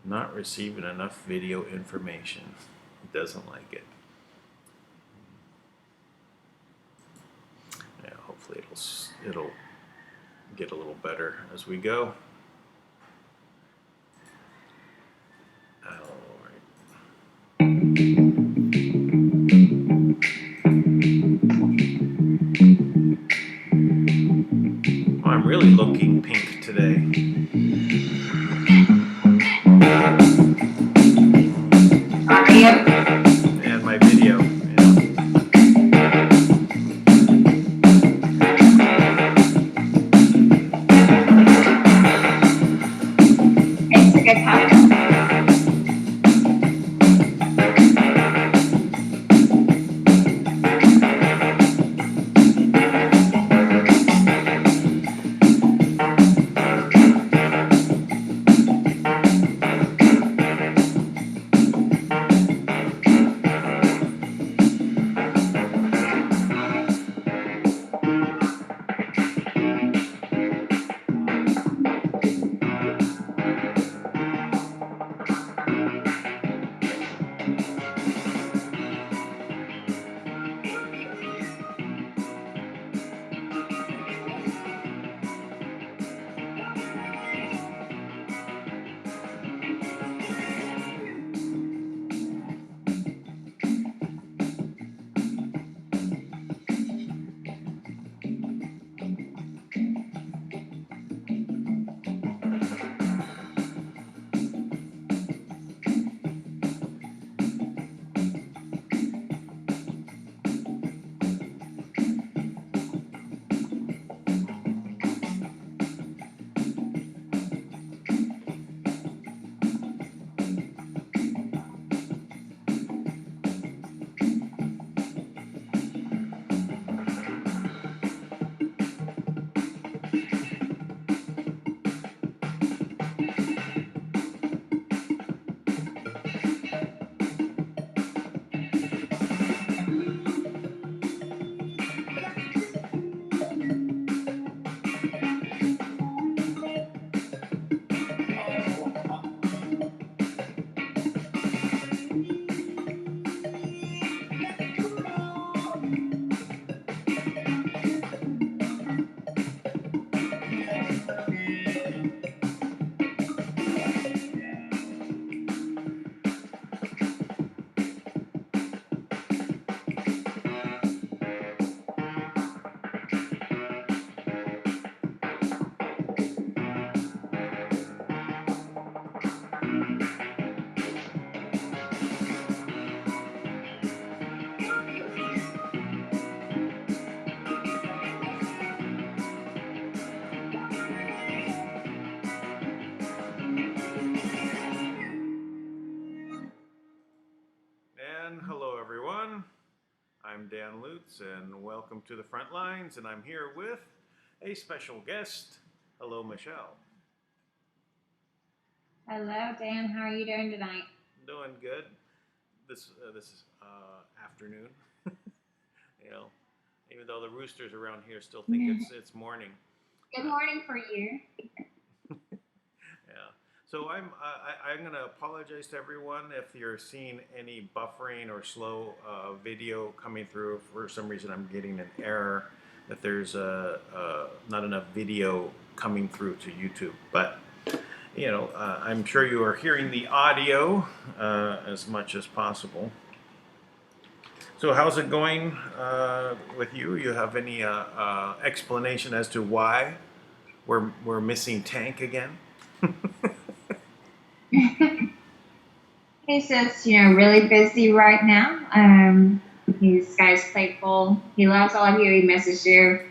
Not receiving enough video information. It doesn't like it. Yeah, hopefully it'll get a little better as we go. Oh, I'm really looking pink today. And my video. It's a good time. And hello everyone, I'm Dan Lutz and welcome to the Front Lines, and I'm here with a special guest. Hello Michelle. Hello, Dan. How are you doing tonight? Doing good. This is afternoon. Even though the roosters around here still think it's morning. Good morning for you. Yeah. So I'm going to apologize to everyone if you're seeing any buffering or slow video coming through. For some reason, I'm getting an error that there's not enough video coming through to YouTube. But I'm sure you are hearing the audio as much as possible. So how's it going with you? You have any explanation as to why we're missing Tank again? He's just, really busy right now. He's got his plate full. He loves all of you. He misses you.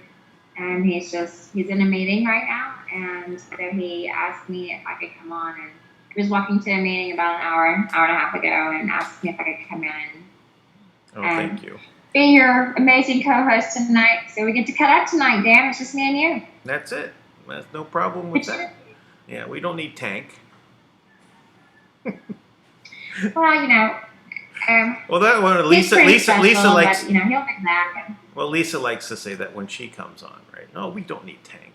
And he's in a meeting right now. And so he asked me if I could come on. And he was walking to a meeting about an hour and a half ago and asked me if I could come in. Oh, thank you. Be your amazing co-host tonight. So we get to cut out tonight, Dan. It's just me and you. That's it. There's no problem with that. Yeah, we don't need Tank. Well, well, that one, Lisa likes. But, he'll be back. Well, Lisa likes to say that when she comes on, right? No, we don't need Tank.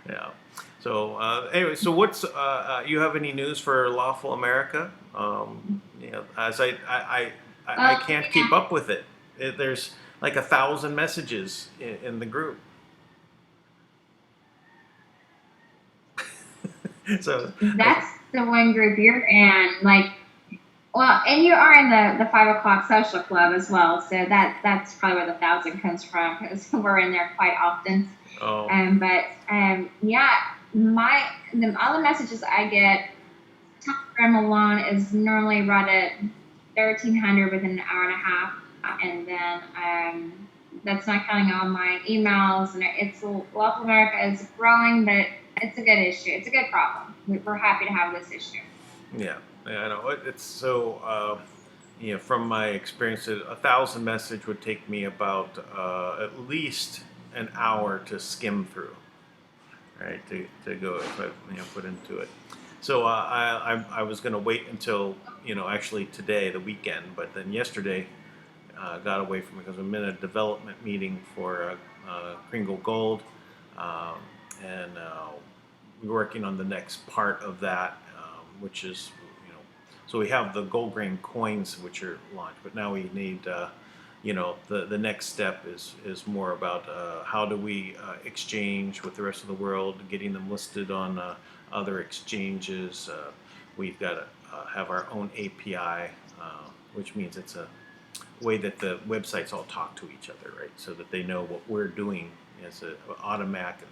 Yeah. So anyway, so what's you have any news for Lawful America? As I Well, can't keep up with it. There's like 1,000 messages in the group. So that's the one group you're in, like, well, and you are in the 5 o'clock social club as well, so that's probably where the 1,000 comes from because we're in there quite often. oh But yeah, all the messages I get, Telegram alone is normally right at 1,300 within an hour and a half, and then that's not counting all my emails. And it's Lawful America is growing, but it's a good issue. It's a good problem. We're happy to have this issue. yeah, I know it's so. From my experience, 1,000 message would take me about at least an hour to skim through, right? To go if I put into it. So I was going to wait until actually today, the weekend, but then yesterday got away from it because I'm in a development meeting for Kringle Gold, and we're working on the next part of that, which is so we have the gold grain coins which are launched, but now we need the next step is more about how do we exchange with the rest of the world, getting them listed on other exchanges. We've got to have our own API, which means it's a way that the websites all talk to each other, right? So that they know what we're doing as automatically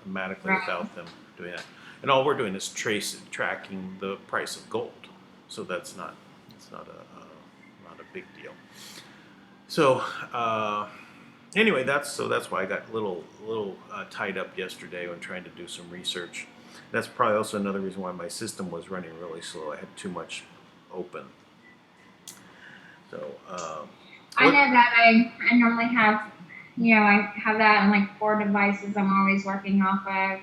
without them doing that. And all we're doing is tracking the price of gold. So it's not a big deal. So anyway, that's why I got a little tied up yesterday when trying to do some research. That's probably also another reason why my system was running really slow. I had too much open. So I know that I normally have, I have that on like 4 devices I'm always working off of.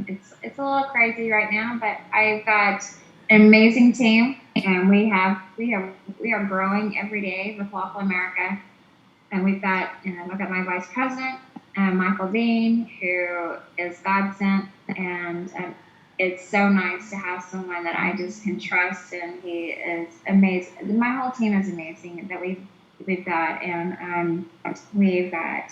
It's a little crazy right now, but I've got an amazing team, and we are growing every day with Lawful America. And we've got I've got my vice president, Michael Dean, who is God sent, and it's so nice to have someone that I just can trust, and he is amazing. My whole team is amazing that we've got, and we've got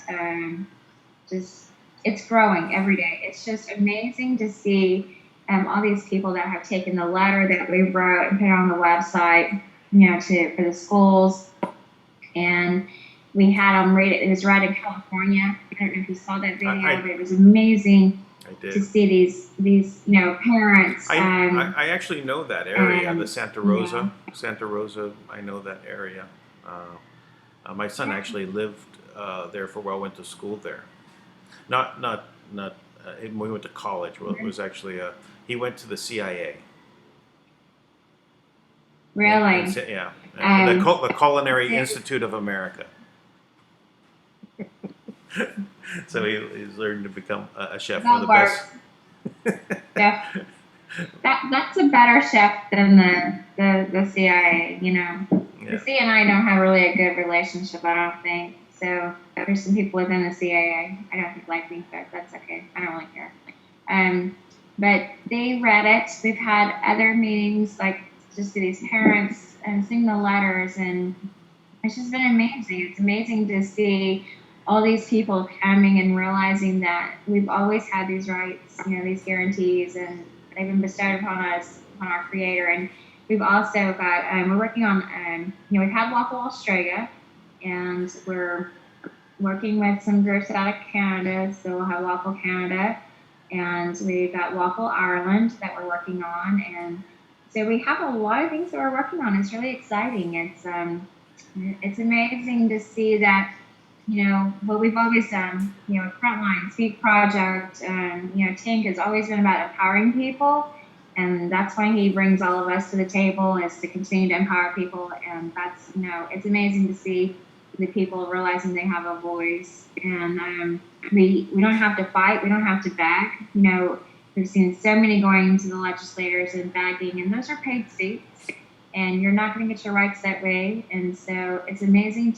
just it's growing every day. It's just amazing to see all these people that have taken the letter that we wrote and put it on the website, for the schools, and we had them read it. It was read in California. I don't know if you saw that video, but it was amazing to see these parents. I actually know that area, the Santa Rosa. Santa Rosa, I know that area. My son actually lived there for a while. Went to school there. Not. We went to college. Well, it was actually he went to the CIA. Really? Yeah. The Culinary Institute of America. So he's learned to become a chef. One of the best. Chef. That's a better chef than the CIA. Yeah. The CIA and I don't have really a good relationship, I don't think. So there's some people within the CIA I don't think like me, but that's okay. I don't really care. But they read it. We've had other meetings, like just to these parents and seeing the letters, and it's just been amazing. It's amazing to see all these people coming and realizing that we've always had these rights, these guarantees, and they've been bestowed upon us, upon our Creator. And we've also got, we're working on, we've had Lawful Australia, and we're working with some groups out of Canada, so we'll have Lawful Canada, and we've got Lawful Ireland that we're working on, and so we have a lot of things that we're working on. It's really exciting. It's amazing to see that, what we've always done, Frontline, Speak Project, Tank has always been about empowering people, and that's why he brings all of us to the table, is to continue to empower people, and that's, it's amazing to see the people realizing they have a voice, and we don't have to fight, we don't have to beg. We've seen so many going to the legislators and begging, and those are paid seats, and you're not going to get your rights that way. And so it's amazing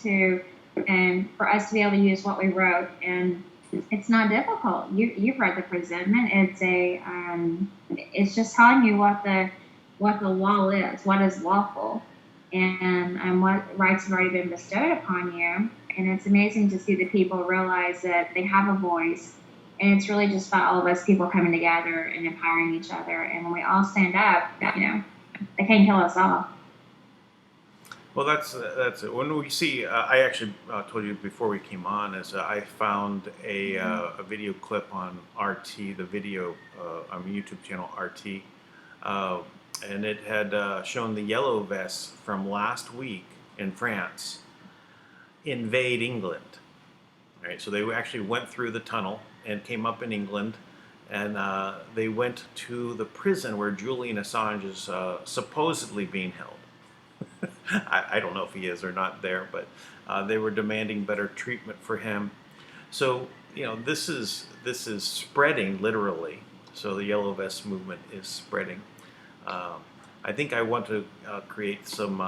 for us to be able to use what we wrote and it's not difficult. You've read the presentment. It's just telling you what the law is, what is lawful, and what rights have already been bestowed upon you. And it's amazing to see the people realize that they have a voice. And it's really just about all of us people coming together and empowering each other. And when we all stand up, they can't kill us all. Well, that's it. When we see, I actually told you before we came on, is I found a video clip on RT, the video on the YouTube channel RT, and it had shown the yellow vests from last week in France invade England. All right, so they actually went through the tunnel and came up in England, and they went to the prison where Julian Assange is supposedly being held. I don't know if he is or not there, but they were demanding better treatment for him. So this is spreading literally. So the yellow vest movement is spreading. I think I want to create some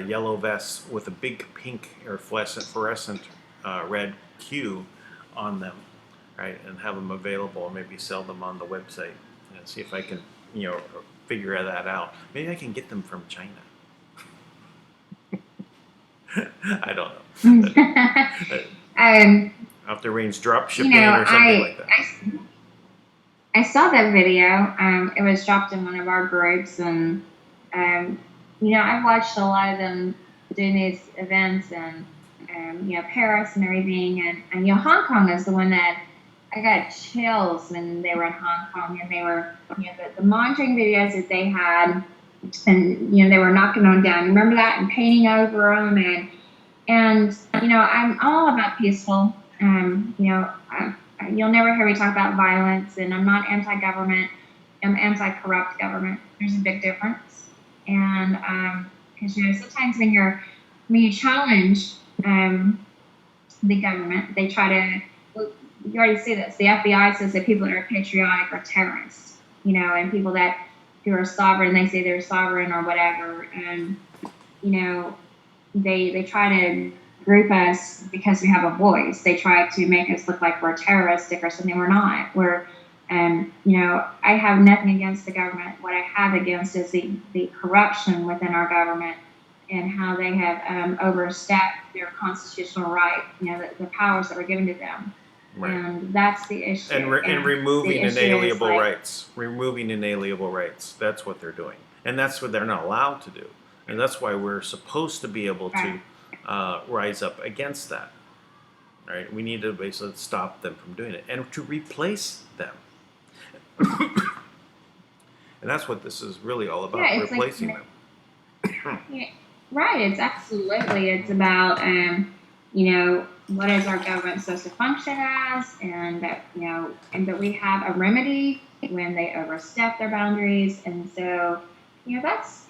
yellow vests with a big pink or fluorescent red Q on them, right, and have them available, and maybe sell them on the website and see if I can figure that out. Maybe I can get them from China. I don't know. Off the range drop shipping or something like that. I saw that video. It was dropped in one of our groups, and I've watched a lot of them doing these events, and Paris and everything, and Hong Kong is the one that I got chills when they were in Hong Kong, and they were the monitoring videos that they had. And they were knocking them down. Remember that, and painting over them, and I'm all about peaceful. You'll never hear me talk about violence, and I'm not anti-government. I'm anti-corrupt government. There's a big difference, and because sometimes when you challenge the government, they try to. Well, you already see this. The FBI says that people that are patriotic are terrorists. And people that who are sovereign, they say they're sovereign or whatever, and they try to group us because we have a voice. They try to make us look like we're terroristic or something. We're not. We're I have nothing against the government. What I have against is the corruption within our government and how they have overstepped their constitutional right, the powers that were given to them. Right. And that's the issue. And removing inalienable rights. Removing inalienable rights. That's what they're doing. And that's what they're not allowed to do. And that's why we're supposed to be able to rise up against that. All right? We need to basically stop them from doing it and to replace them. And that's what this is really all about, replacing them. Right. It's absolutely. It's about, what is our government supposed to function as, and that and that we have a remedy when they overstep their boundaries, and so that's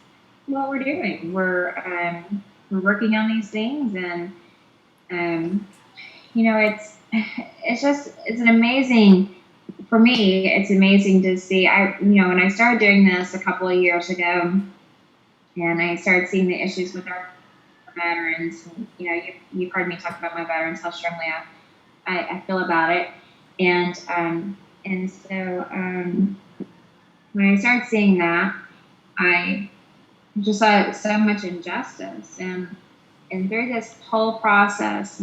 what we're doing. We're working on these things, and it's an amazing, for me, it's amazing to see. When I started doing this a couple of years ago, and I started seeing the issues with our veterans. You've heard me talk about my veterans, how strongly I feel about it, and so when I started seeing that, I just saw so much injustice, and through this whole process,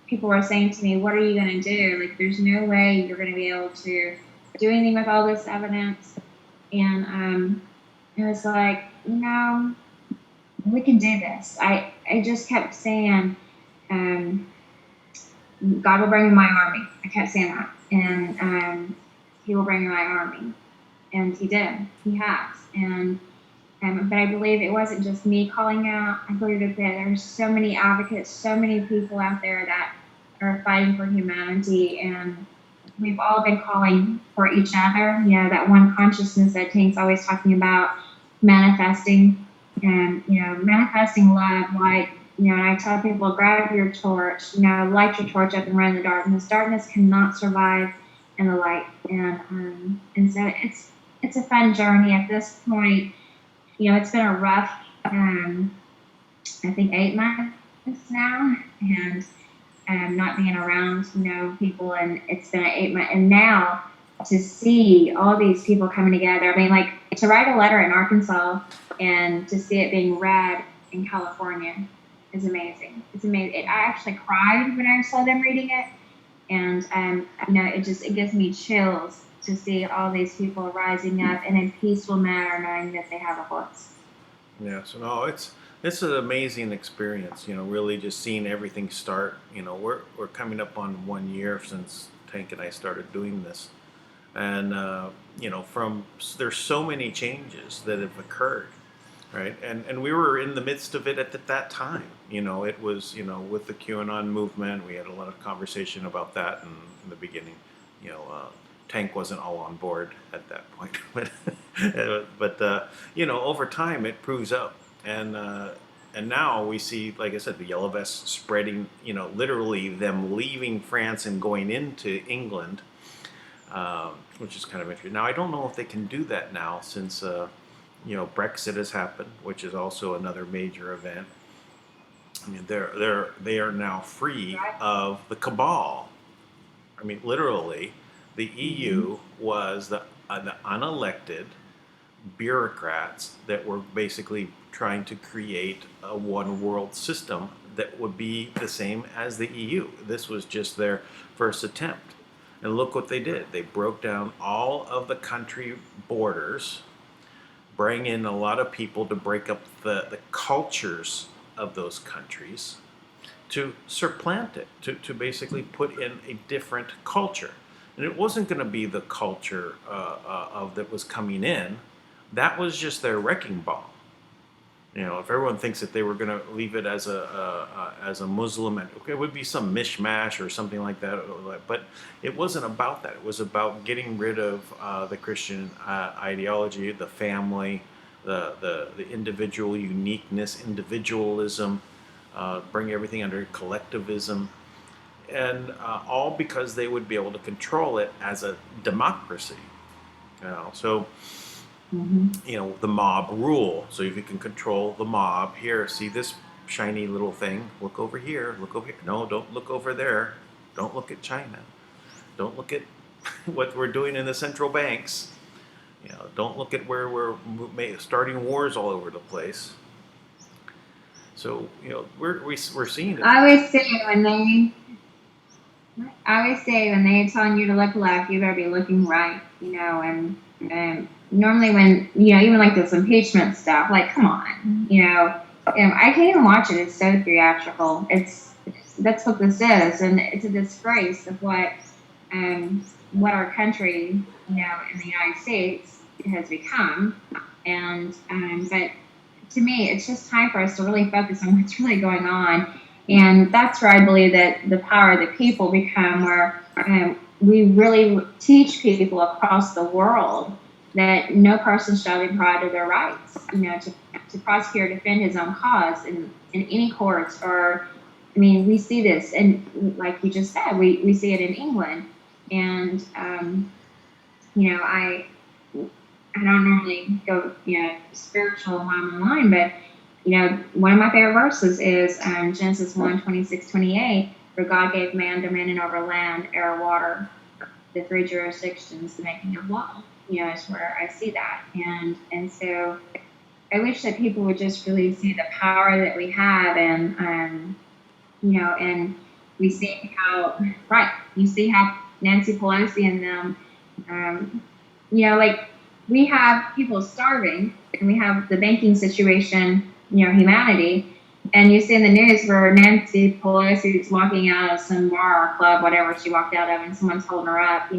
people were saying to me, "What are you going to do? Like, there's no way you're going to be able to do anything with all this evidence," and it was like, we can do this. I just kept saying, God will bring me my army. I kept saying that. And he will bring me my army. And he did. He has. And but I believe it wasn't just me calling out. I believe that there's so many advocates, so many people out there that are fighting for humanity. And we've all been calling for each other. That one consciousness that Tank's always talking about, manifesting. And, manifesting love, like, and I tell people, grab your torch, light your torch up and run in the darkness. Darkness cannot survive in the light. And so it's a fun journey at this point. It's been a rough, I think 8 months now. And not being around, people, and it's been 8 months, and now to see all these people coming together. I mean, like to write a letter in Arkansas and to see it being read in California is amazing. It's amazing. I actually cried when I saw them reading it, and it gives me chills to see all these people rising up in a peaceful manner, knowing that they have a voice. Yeah, so no, it's an amazing experience. Really just seeing everything start. We're coming up on 1 year since Tank and I started doing this, and from there's so many changes that have occurred, right? And we were in the midst of it at that time. It was with the QAnon movement, we had a lot of conversation about that in the beginning. Tank wasn't all on board at that point, but over time it proves out, and now we see, like I said, the yellow vests spreading. Literally them leaving France and going into England, which is kind of interesting. Now I don't know if they can do that now since Brexit has happened, which is also another major event. I mean, they are now free of the cabal. I mean, literally, the EU was the unelected bureaucrats that were basically trying to create a one world system that would be the same as the EU. This was just their first attempt. And look what they did. They broke down all of the country borders, bring in a lot of people to break up the cultures of those countries, to supplant it, to basically put in a different culture. And it wasn't going to be the culture of that was coming in. That was just their wrecking ball. If everyone thinks that they were going to leave it as a Muslim, it would be some mishmash or something like that. But it wasn't about that. It was about getting rid of the Christian ideology, the family, the individual uniqueness, individualism, bring everything under collectivism, and all because they would be able to control it as a democracy. So. The mob rule. So if you can control the mob, here, see this shiny little thing, look over here, look over here. No, don't look over there. Don't look at China. Don't look at what we're doing in the central banks. Don't look at where we're starting wars all over the place. So, we're seeing it. I always say when they're telling you to look left, you better be looking right, and normally when, even like this impeachment stuff, like, come on, I can't even watch it. It's so theatrical. That's what this is. And it's a disgrace of what our country, in the United States has become. And, but to me, it's just time for us to really focus on what's really going on. And that's where I believe that the power of the people become, where we really teach people across the world that no person shall be deprived of their rights, to prosecute or defend his own cause in any courts. Or, I mean, we see this, and like you just said, we see it in England. And, I don't normally go, spiritual while I'm online, but, one of my favorite verses is Genesis 1:26-28, where God gave man dominion over land, air, water, the three jurisdictions, the making of law. Is where I see that. And so I wish that people would just really see the power that we have, and and we see how, you see how Nancy Pelosi and them, like, we have people starving, and we have the banking situation, humanity, and you see in the news where Nancy Pelosi is walking out of some bar or club, whatever she walked out of, and someone's holding her up,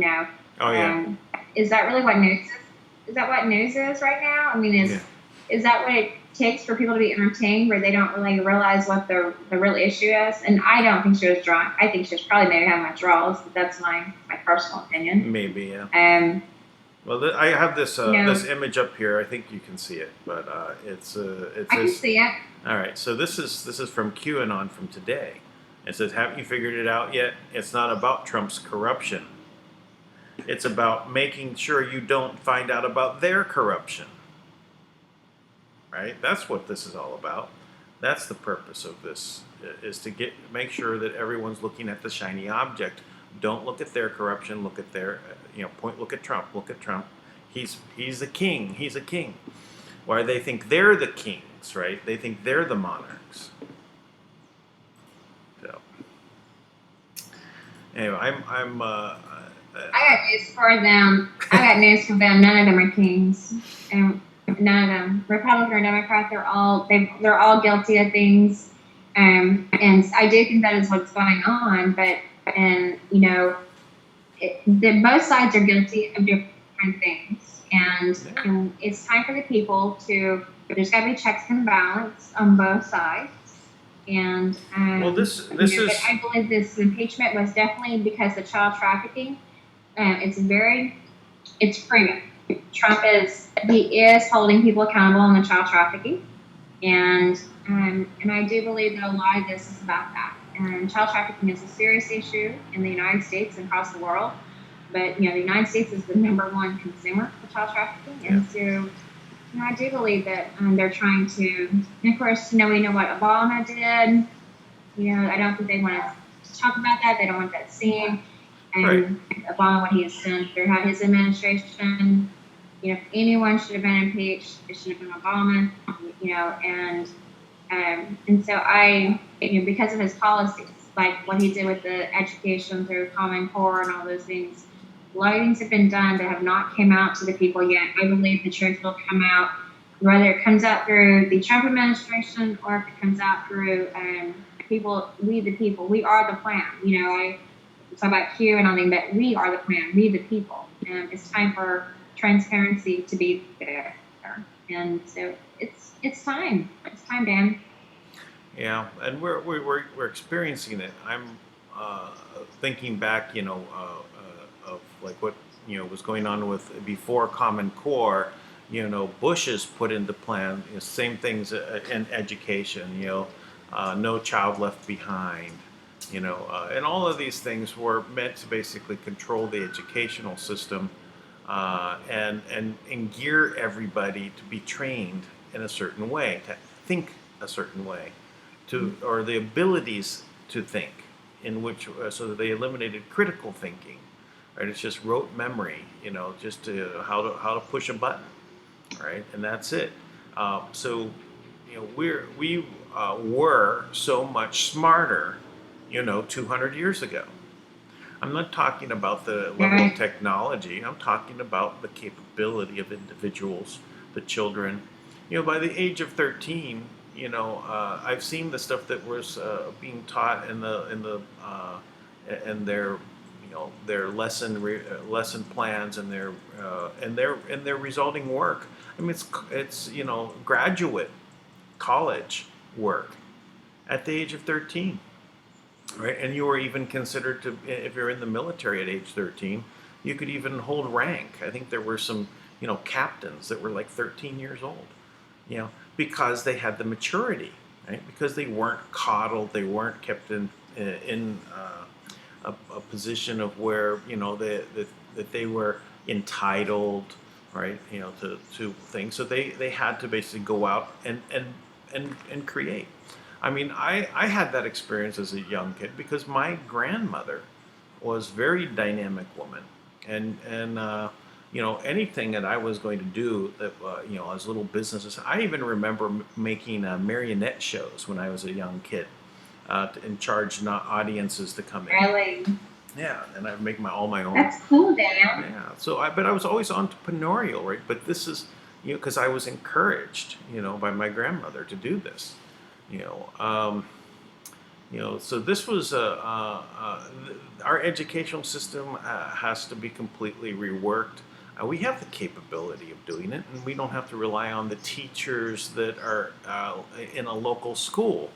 Oh, yeah. Is that really what news is? Is that what news is right now? I mean, is that what it takes for people to be entertained, where they don't really realize what the real issue is? And I don't think she was drunk. I think she was probably maybe having withdrawals, but that's my personal opinion. Maybe, yeah. Well, I have this image up here. I think you can see it, but it says. I can see it. All right, so this is from QAnon from today. It says, "Haven't you figured it out yet? It's not about Trump's corruption. It's about making sure you don't find out about their corruption." Right? That's what this is all about. That's the purpose of this, is to make sure that everyone's looking at the shiny object. Don't look at their corruption. Look at their, look at Trump. Look at Trump. He's the king. He's a king. Why they think they're the kings, right? They think they're the monarchs. So anyway, I got news for them. I got news for them. None of them are kings, and none of them, Republican or Democrat, they're all guilty of things. And I do think that is what's going on. But both sides are guilty of different things, and it's time for the people to. There's got to be checks and balance on both sides. And well, this is. But I believe this impeachment was definitely because of child trafficking. It's proven. Trump is holding people accountable on the child trafficking, and I do believe that a lot of this is about that. And child trafficking is a serious issue in the United States and across the world. But the United States is the #1 consumer of child trafficking, and so I do believe that they're trying to. And of course, we know what Obama did. I don't think they want to talk about that. They don't want that seen. And right. Obama, what he has done throughout his administration, if anyone should have been impeached, it should have been Obama. And so because of his policies, like what he did with the education through Common Core and all those things, a lot of things have been done that have not come out to the people yet. I believe the truth will come out, whether it comes out through the Trump administration or if it comes out through people. We the people, we are the plan. I talk about Q and all that, but we are the plan. We the people, and it's time for transparency to be there. And so it's time. It's time, Dan. Yeah, and we're experiencing it. I'm thinking back, of like what was going on with before Common Core. Bush's put into plan same things in education. No child left behind. And all of these things were meant to basically control the educational system and gear everybody to be trained in a certain way, to think a certain way, or the abilities to think, in which so that they eliminated critical thinking. Right? It's just rote memory, just how to push a button, right? And that's it. So we were so much smarter, 200 years ago. I'm not talking about the level of technology. I'm talking about the capability of individuals, the children. By the age of 13, I've seen the stuff that was being taught in their lesson plans and their resulting work. I mean, it's graduate college work at the age of 13. Right, and you were even considered to, if you're in the military at age 13, you could even hold rank. I think there were some, captains that were like 13 years old, because they had the maturity, right? Because they weren't coddled, they weren't kept in a position of where that they were entitled, right? To things. So they had to basically go out and create. I mean, I had that experience as a young kid because my grandmother was a very dynamic woman, and anything that I was going to do that as little businesses. I even remember making marionette shows when I was a young kid, and charge audiences to come in. Really? Yeah, and I'd make all my own. That's cool, Dan. Yeah. So but I was always entrepreneurial, right? But this is because I was encouraged, by my grandmother to do this. So this was our educational system has to be completely reworked. We have the capability of doing it, and we don't have to rely on the teachers that are in a local school.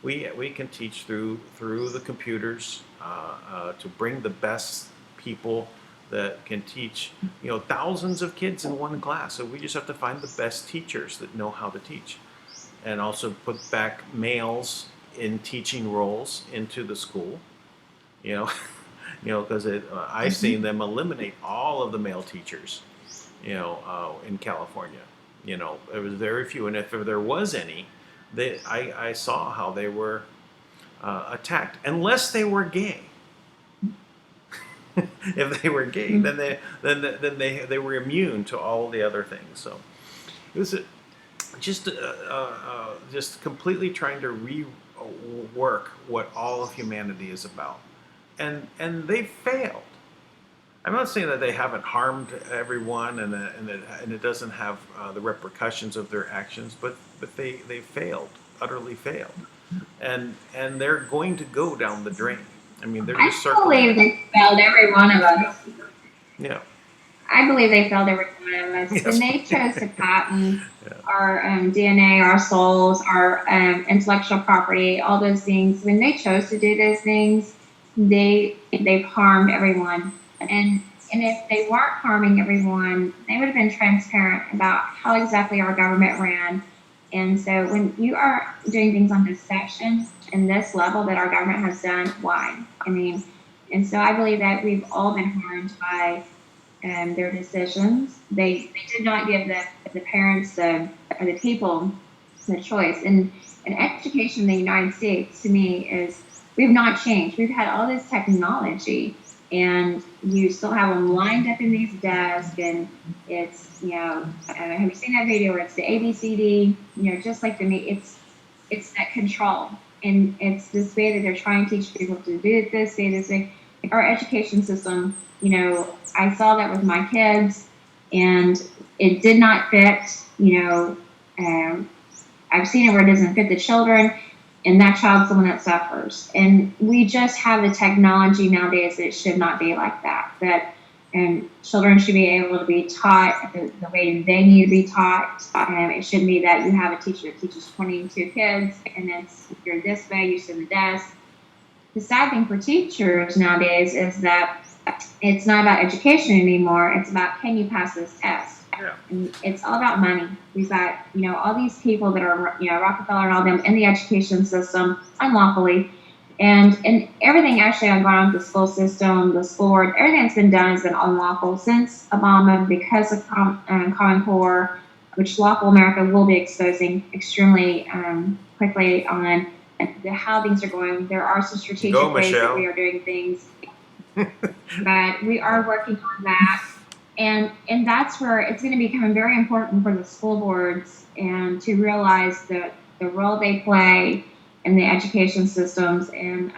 We can teach through the computers to bring the best people that can teach thousands of kids in one class. So we just have to find the best teachers that know how to teach. And also put back males in teaching roles into the school, because I've seen them eliminate all of the male teachers, in California. There was very few, and if there was any, I saw how they were attacked, unless they were gay. If they were gay, then they were immune to all the other things. So it was just completely trying to rework what all of humanity is about, and they failed. I'm not saying that they haven't harmed everyone, and it doesn't have the repercussions of their actions, but they failed, utterly failed, and they're going to go down the drain. I mean, they're just I believe circling. they failed every one of us. Yeah. I believe they failed every one of us. Yes. When they chose to patent Yeah. our DNA, our souls, our intellectual property, all those things, when they chose to do those things, they've harmed everyone. And if they weren't harming everyone, they would have been transparent about how exactly our government ran. And so when you are doing things on deception in this level that our government has done, why? I mean, and so I believe that we've all been harmed by their decisions. They did not give the parents or the people the choice. And education in the United States, to me, is we've not changed. We've had all this technology, and you still have them lined up in these desks, and it's, have you seen that video where it's the ABCD, just like it's that control. And it's this way that they're trying to teach people to do it this way. Our education system, I saw that with my kids, and it did not fit. I've seen it where it doesn't fit the children, and that child's the one that suffers. And we just have the technology nowadays that it should not be like that. That children should be able to be taught the way they need to be taught. It shouldn't be that you have a teacher that teaches 22 kids, and you're this way, you sit in the desk. The sad thing for teachers nowadays is that it's not about education anymore. It's about, can you pass this test? Yeah. And it's all about money. We've got, all these people that are, Rockefeller and all them in the education system unlawfully. And everything actually I've gone on with the school system, the school board, everything that's been done has been unlawful since Obama, because of Common Core, which Lawful America will be exposing extremely quickly on how things are going. There are some strategic ways that we are doing things, but we are working on that. And that's where it's going to become very important for the school boards and to realize that the role they play in the education systems and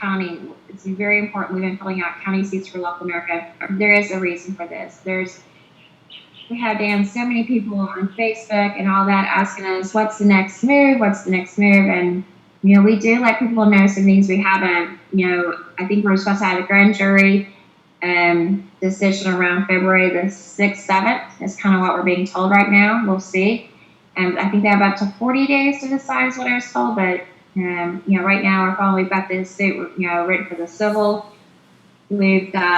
county. It's very important. We've been filling out county seats for Lawful America. There is a reason for this. We have, Dan, so many people on Facebook and all that asking us, what's the next move? And, we do let people know some things we haven't. I think we're supposed to have a grand jury decision around February the 6th, 7th is kind of what we're being told right now. We'll see. I think they have up to 40 days to decide is what I was told, but right now we've got the state, written for the civil. We're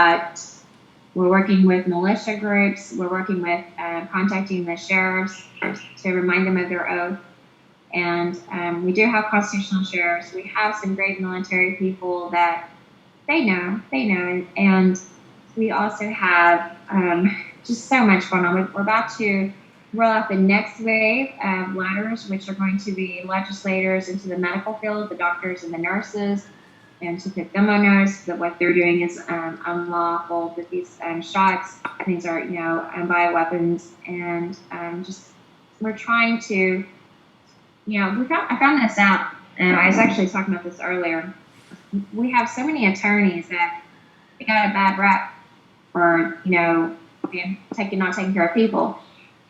working with militia groups. We're working with contacting the sheriffs to remind them of their oath. And we do have constitutional sheriffs. We have some great military people that they know, and we also have just so much going on. We're about to roll out the next wave of letters, which are going to be legislators into the medical field, the doctors and the nurses, and to put them on notice that what they're doing is unlawful, that these shots, things are, bioweapons, and just we're trying to, I found this out, and I was actually talking about this earlier. We have so many attorneys that got a bad rep for, not taking care of people.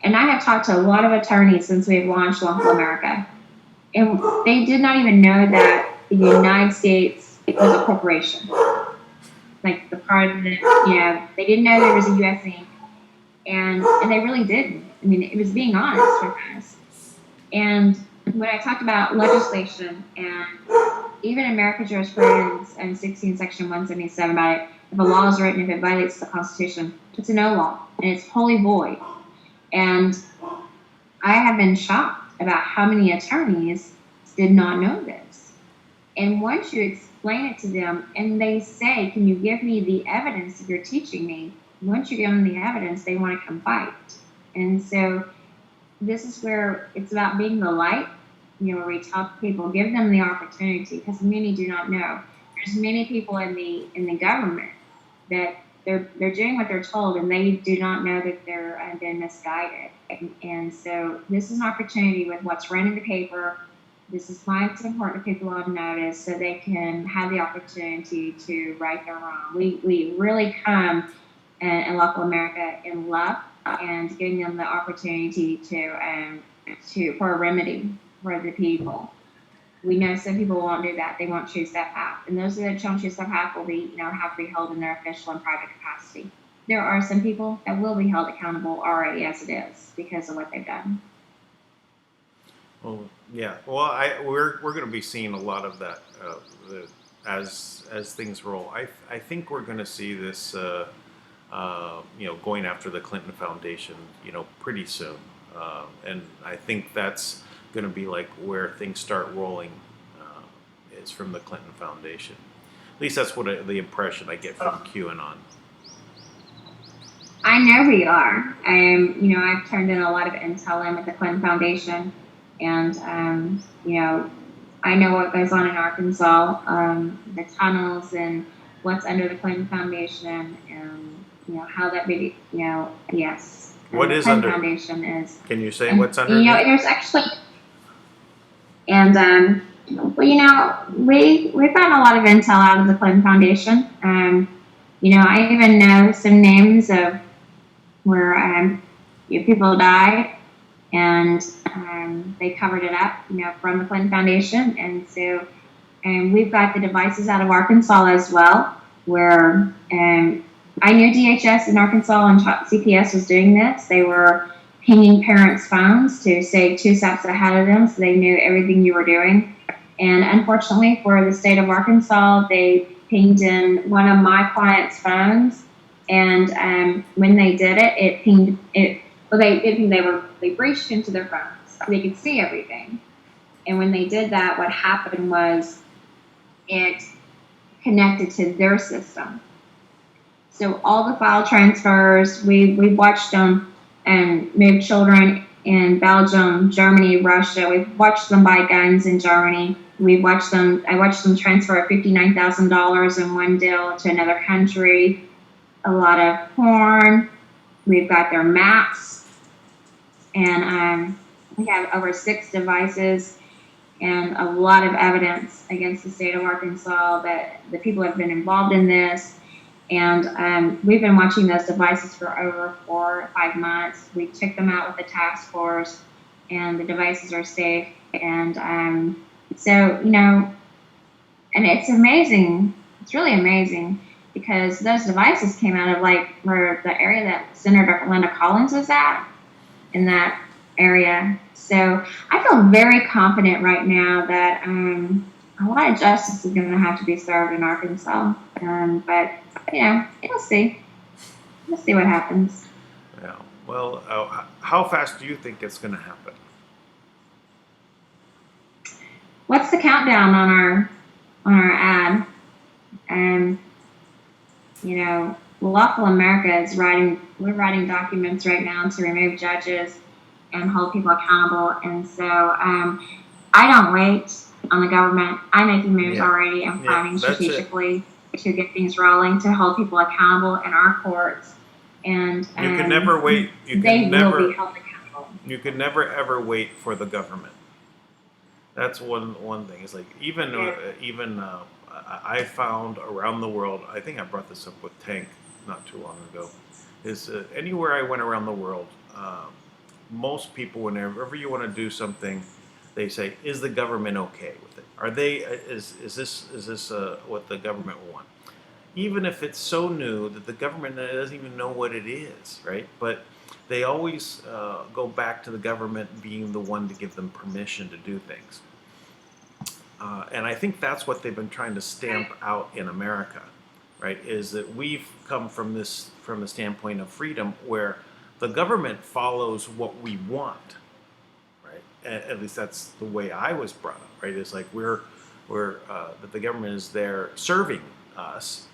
And I have talked to a lot of attorneys since we've launched Lawful America. And they did not even know that the United States was a corporation. Like the president, they didn't know there was a U.S. Inc. And they really didn't. I mean, it was being honest with us. And when I talked about legislation and even American jurisprudence and 16 section 177 about it, if a law is written, if it violates the Constitution, it's a no law and it's wholly void. And I have been shocked about how many attorneys did not know this. And once you explain it to them and they say, can you give me the evidence that you're teaching me? Once you give them the evidence, they want to come fight. And so this is where it's about being the light where we tell people, give them the opportunity, because many do not know. There's many people in the government that they're doing what they're told, and they do not know that they're been misguided. And so this is an opportunity with what's run in the paper. This is why it's important to people on notice so they can have the opportunity to right their wrong. We really come in local America in love and giving them the opportunity to for a remedy for the people. We know some people won't do that; they won't choose that path, and those that don't choose that path will be, have to be held in their official and private capacity. There are some people that will be held accountable already as it is because of what they've done. Well, yeah. Well, we're going to be seeing a lot of that as things roll. I think we're going to see this, going after the Clinton Foundation, pretty soon. And I think that's going to be like where things start rolling. Is from the Clinton Foundation. At least that's the impression I get from QAnon. I know we are. I've turned in a lot of intel in with the Clinton Foundation, and I know what goes on in Arkansas, the tunnels and what's under the Clinton Foundation, and how that maybe, yes. What is Clinton under? Foundation is. Can you say what's under? There's actually, and we've gotten a lot of intel out of the Clinton Foundation. I even know some names of where people died, and they covered it up, from the Clinton Foundation. And so, we've got the devices out of Arkansas as well, where I knew DHS in Arkansas and CPS was doing this. They were pinging parents' phones to stay 2 steps ahead of them, so they knew everything you were doing. And unfortunately for the state of Arkansas, they pinged in one of my clients' phones, and when they did it, it pinged it. Well, they breached into their phones. They could see everything, and when they did that, what happened was it connected to their system. So all the file transfers, we watched them and move children in Belgium, Germany, Russia. We've watched them buy guns in Germany. I watched them transfer $59,000 in one deal to another country. A lot of porn. We've got their maps, and we have over 6 devices and a lot of evidence against the state of Arkansas that the people have been involved in this. And we've been watching those devices for over 4 or 5 months. We took them out with the task force, and the devices are safe. And so, and it's amazing. It's really amazing because those devices came out of where the area that Senator Linda Collins was at, in that area. So I feel very confident right now that a lot of justice is going to have to be served in Arkansas. But we'll see. We'll see what happens. Yeah. Well, how fast do you think it's going to happen? What's the countdown on our ad? Lawful America is we're writing documents right now to remove judges and hold people accountable. And so I don't wait on the government. I'm making moves already. I'm planning strategically to get things rolling, to hold people accountable in our courts. And you can never wait. Will be held accountable. You can never ever wait for the government. That's one thing. It's like even I found around the world. I think I brought this up with Tank not too long ago. Is anywhere I went around the world, most people, whenever you want to do something, they say, "Is the government okay with it? Are they? Is this what the government will want?" Even if it's so new that the government doesn't even know what it is, right? But they always go back to the government being the one to give them permission to do things. And I think that's what they've been trying to stamp out in America, right? Is that we've come from the standpoint of freedom, where the government follows what we want, right? At least that's the way I was brought up, right? It's like that the government is there serving us,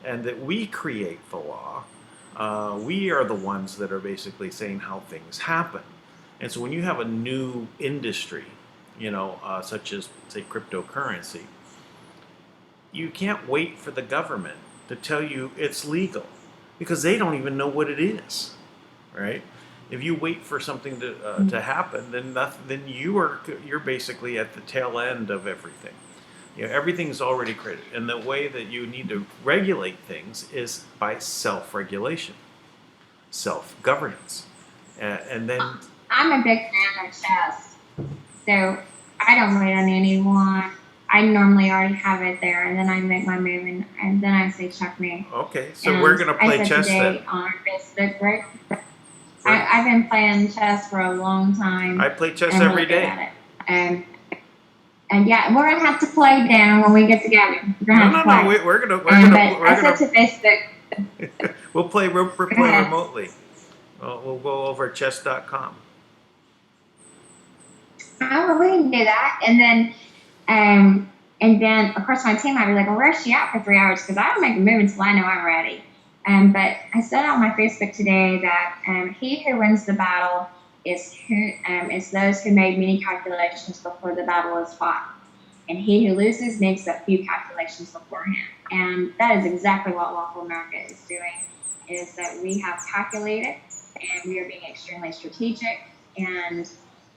and that we create the law. We are the ones that are basically saying how things happen. And so when you have a new industry, such as, say, cryptocurrency. You can't wait for the government to tell you it's legal because they don't even know what it is, right? If you wait for something to happen, then you're basically at the tail end of everything. Everything's already created, and the way that you need to regulate things is by self-regulation, self-governance, and then. I'm a big fan of chess, so I don't wait on anyone. I normally already have it there, and then I make my move, and then I say checkmate. Okay, so we're gonna play chess today then. On Facebook, right? I've been playing chess for a long time. I play chess every day. At it. And yeah, we're gonna have to play down when we get together. No. We're gonna. I said to Facebook. We'll play remotely. We'll go over chess.com. Oh, we can do that, and then of course my team might be like, well, where's she at for 3 hours? Because I don't make a move until I know I'm ready. But I said on my Facebook today that he who wins the battle is those who made many calculations before the battle is fought, and he who loses makes a few calculations beforehand. And that is exactly what Lawful America is doing. Is that we have calculated, and we are being extremely strategic. And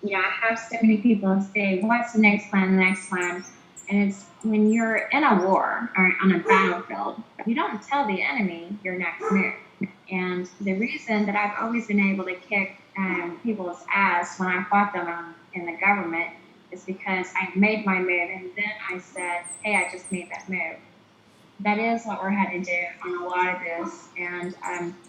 I have so many people say, "What's the next plan? The next plan?" And it's when you're in a war or on a battlefield, you don't tell the enemy your next move. And the reason that I've always been able to kick people's ass when I fought them in the government is because I made my move and then I said, hey, I just made that move. That is what we're headed to do on a lot of this. And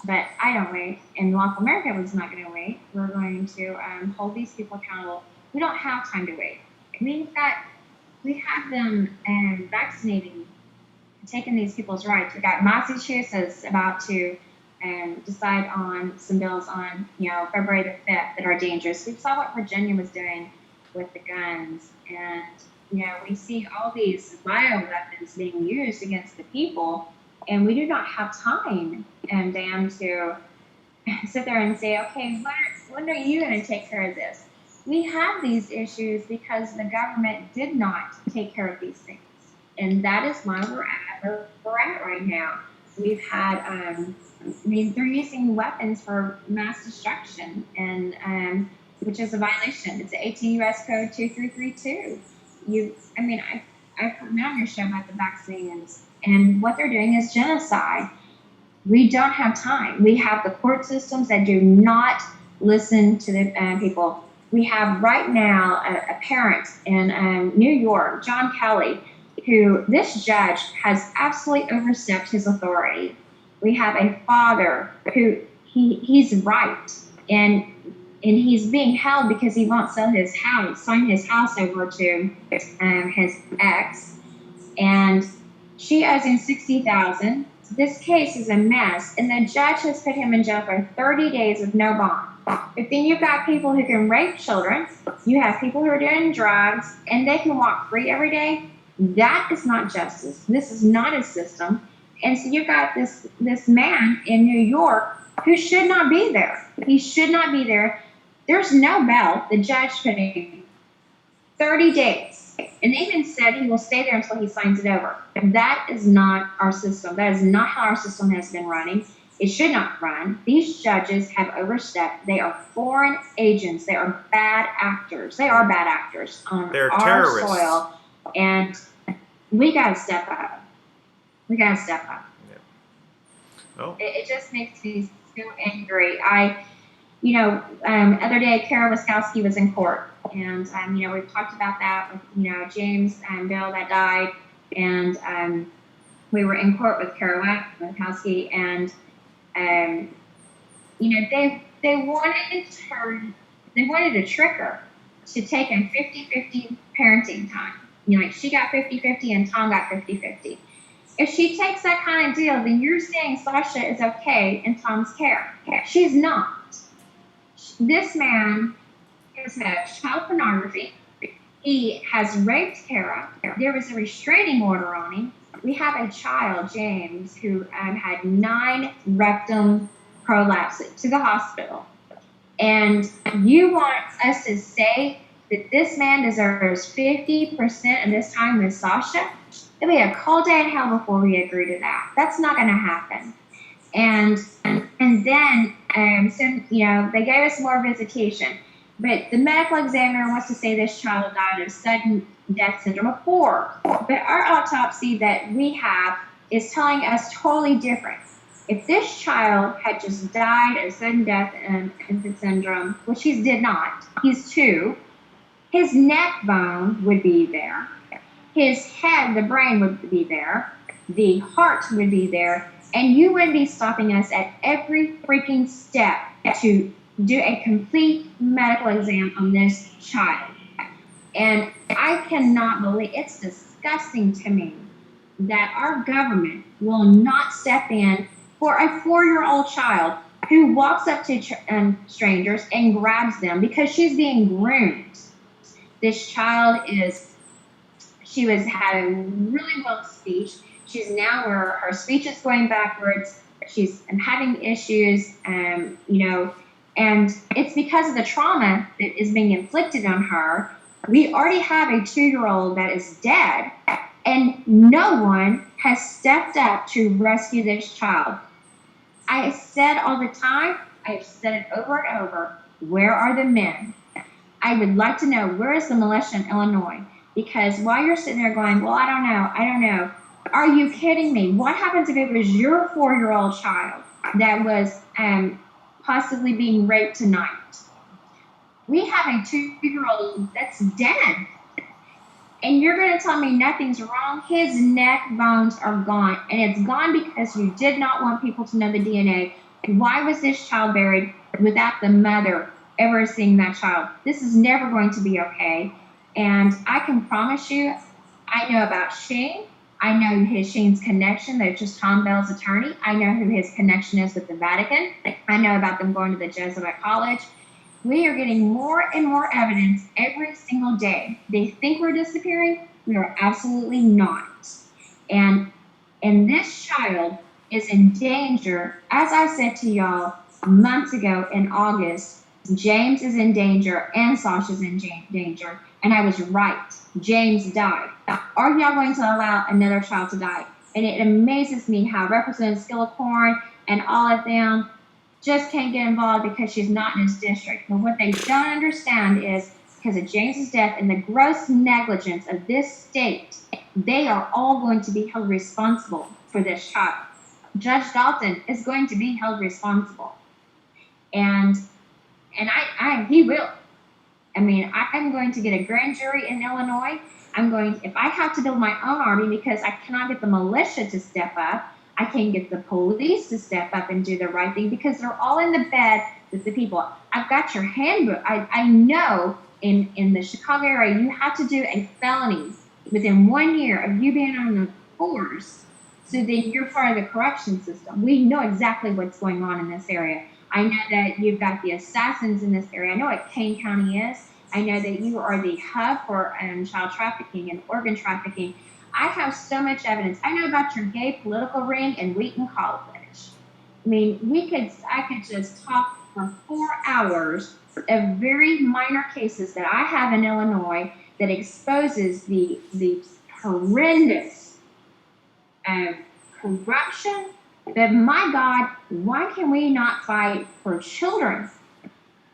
but I don't wait. And Lawful America was not going to wait. We're going to hold these people accountable. We don't have time to wait. We have them vaccinating, taking these people's rights. We got Massachusetts about to decide on some bills on, February the 5th that are dangerous. We saw what Virginia was doing with the guns. And, we see all these bioweapons being used against the people. And we do not have time, Dan, to sit there and say, okay, when are you going to take care of this? We have these issues because the government did not take care of these things. And that is why we're at where we're at right now. We've had, they're using weapons for mass destruction, and which is a violation. It's 18 U.S. Code 2332. I've heard on your show about the vaccines, and what they're doing is genocide. We don't have time. We have the court systems that do not listen to the people. We have right now a parent in New York, John Kelly, who this judge has absolutely overstepped his authority. We have a father who he's right, and he's being held because he won't sell his house, sign his house over to his ex, and she owes him $60,000. This case is a mess, and the judge has put him in jail for 30 days with no bond. But then you've got people who can rape children, you have people who are doing drugs, and they can walk free every day. That is not justice. This is not a system. And so you've got this man in New York who should not be there. He should not be there. There's no bail. The judge put him 30 days. And they even said he will stay there until he signs it over. And that is not our system. That is not how our system has been running. It should not run. These judges have overstepped. They are foreign agents. They are bad actors. They are bad actors on They're our terrorists. soil. And we got to step up. We got to step up. Yeah. Oh. It just makes me so angry. Other day, Kara Wiskowski was in court. And, we've talked about that with, James and Bill that died. And we were in court with Kara Wiskowski. And, they wanted to trick her to take a 50-50 parenting time. She got 50-50 and Tom got 50-50. If she takes that kind of deal, then you're saying Sasha is okay in Tom's care. She's not. This man has had child pornography. He has raped Kara. There was a restraining order on him. We have a child, James, who had 9 rectum prolapses to the hospital. And you want us to say that this man deserves 50% of this time with Sasha, it'll be a cold day in hell before we agree to that. That's not going to happen. And then, so, they gave us more visitation. But the medical examiner wants to say this child died of sudden death syndrome of 4. But our autopsy that we have is telling us totally different. If this child had just died of sudden death and infant syndrome, which he did not, he's 2, his neck bone would be there. His head, the brain would be there. The heart would be there. And you would be stopping us at every freaking step to do a complete medical exam on this child. And I cannot believe, it's disgusting to me that our government will not step in for a 4-year-old child who walks up to strangers and grabs them because she's being groomed. This child she was having really well speech. She's now where her speech is going backwards. She's having issues, and it's because of the trauma that is being inflicted on her. We already have a 2-year-old that is dead, and no one has stepped up to rescue this child. I said all the time, I've said it over and over, where are the men? I would like to know, where is the militia in Illinois? Because while you're sitting there going, well, I don't know, are you kidding me? What happens if it was your 4-year-old child that was possibly being raped tonight? We have a 2-year-old that's dead. And you're going to tell me nothing's wrong? His neck bones are gone. And it's gone because you did not want people to know the DNA. Why was this child buried without the mother ever seeing that child? This is never going to be okay. And I can promise you, I know about Shane. I know Shane's connection. They're just Tom Bell's attorney. I know who his connection is with the Vatican. I know about them going to the Jesuit college. We are getting more and more evidence every single day. They think we're disappearing. We are absolutely not. And this child is in danger. As I said to y'all months ago in August, James is in danger and Sasha's in danger. And I was right. James died. Are y'all going to allow another child to die? And it amazes me how Representative Skillicorn and all of them just can't get involved because she's not in his district. But what they don't understand is because of James's death and the gross negligence of this state, they are all going to be held responsible for this child. Judge Dalton is going to be held responsible. And he will. I mean, I'm going to get a grand jury in Illinois. If I have to build my own army because I cannot get the militia to step up, I can't get the police to step up and do the right thing because they're all in the bed with the people. I've got your handbook. I know in the Chicago area, you have to do a felony within 1 year of you being on the force so that you're part of the correction system. We know exactly what's going on in this area. I know that you've got the assassins in this area. I know what Kane County is. I know that you are the hub for child trafficking and organ trafficking. I have so much evidence. I know about your gay political ring in Wheaton College. I mean, I could just talk for 4 hours of very minor cases that I have in Illinois that exposes the horrendous corruption. But my God, why can we not fight for children?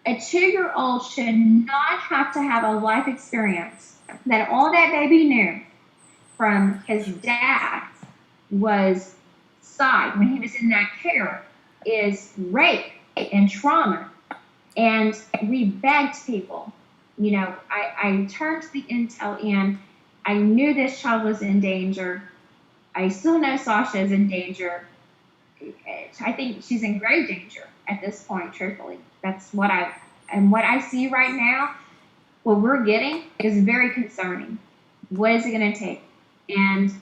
A 2-year-old should not have to have a life experience that all that baby knew from his dad was side when he was in that care is rape and trauma. And we begged people, I turned the intel in. I knew this child was in danger. I still know Sasha is in danger. I think she's in grave danger at this point, truthfully. That's what I see right now, what we're getting is very concerning. What is it going to take? And,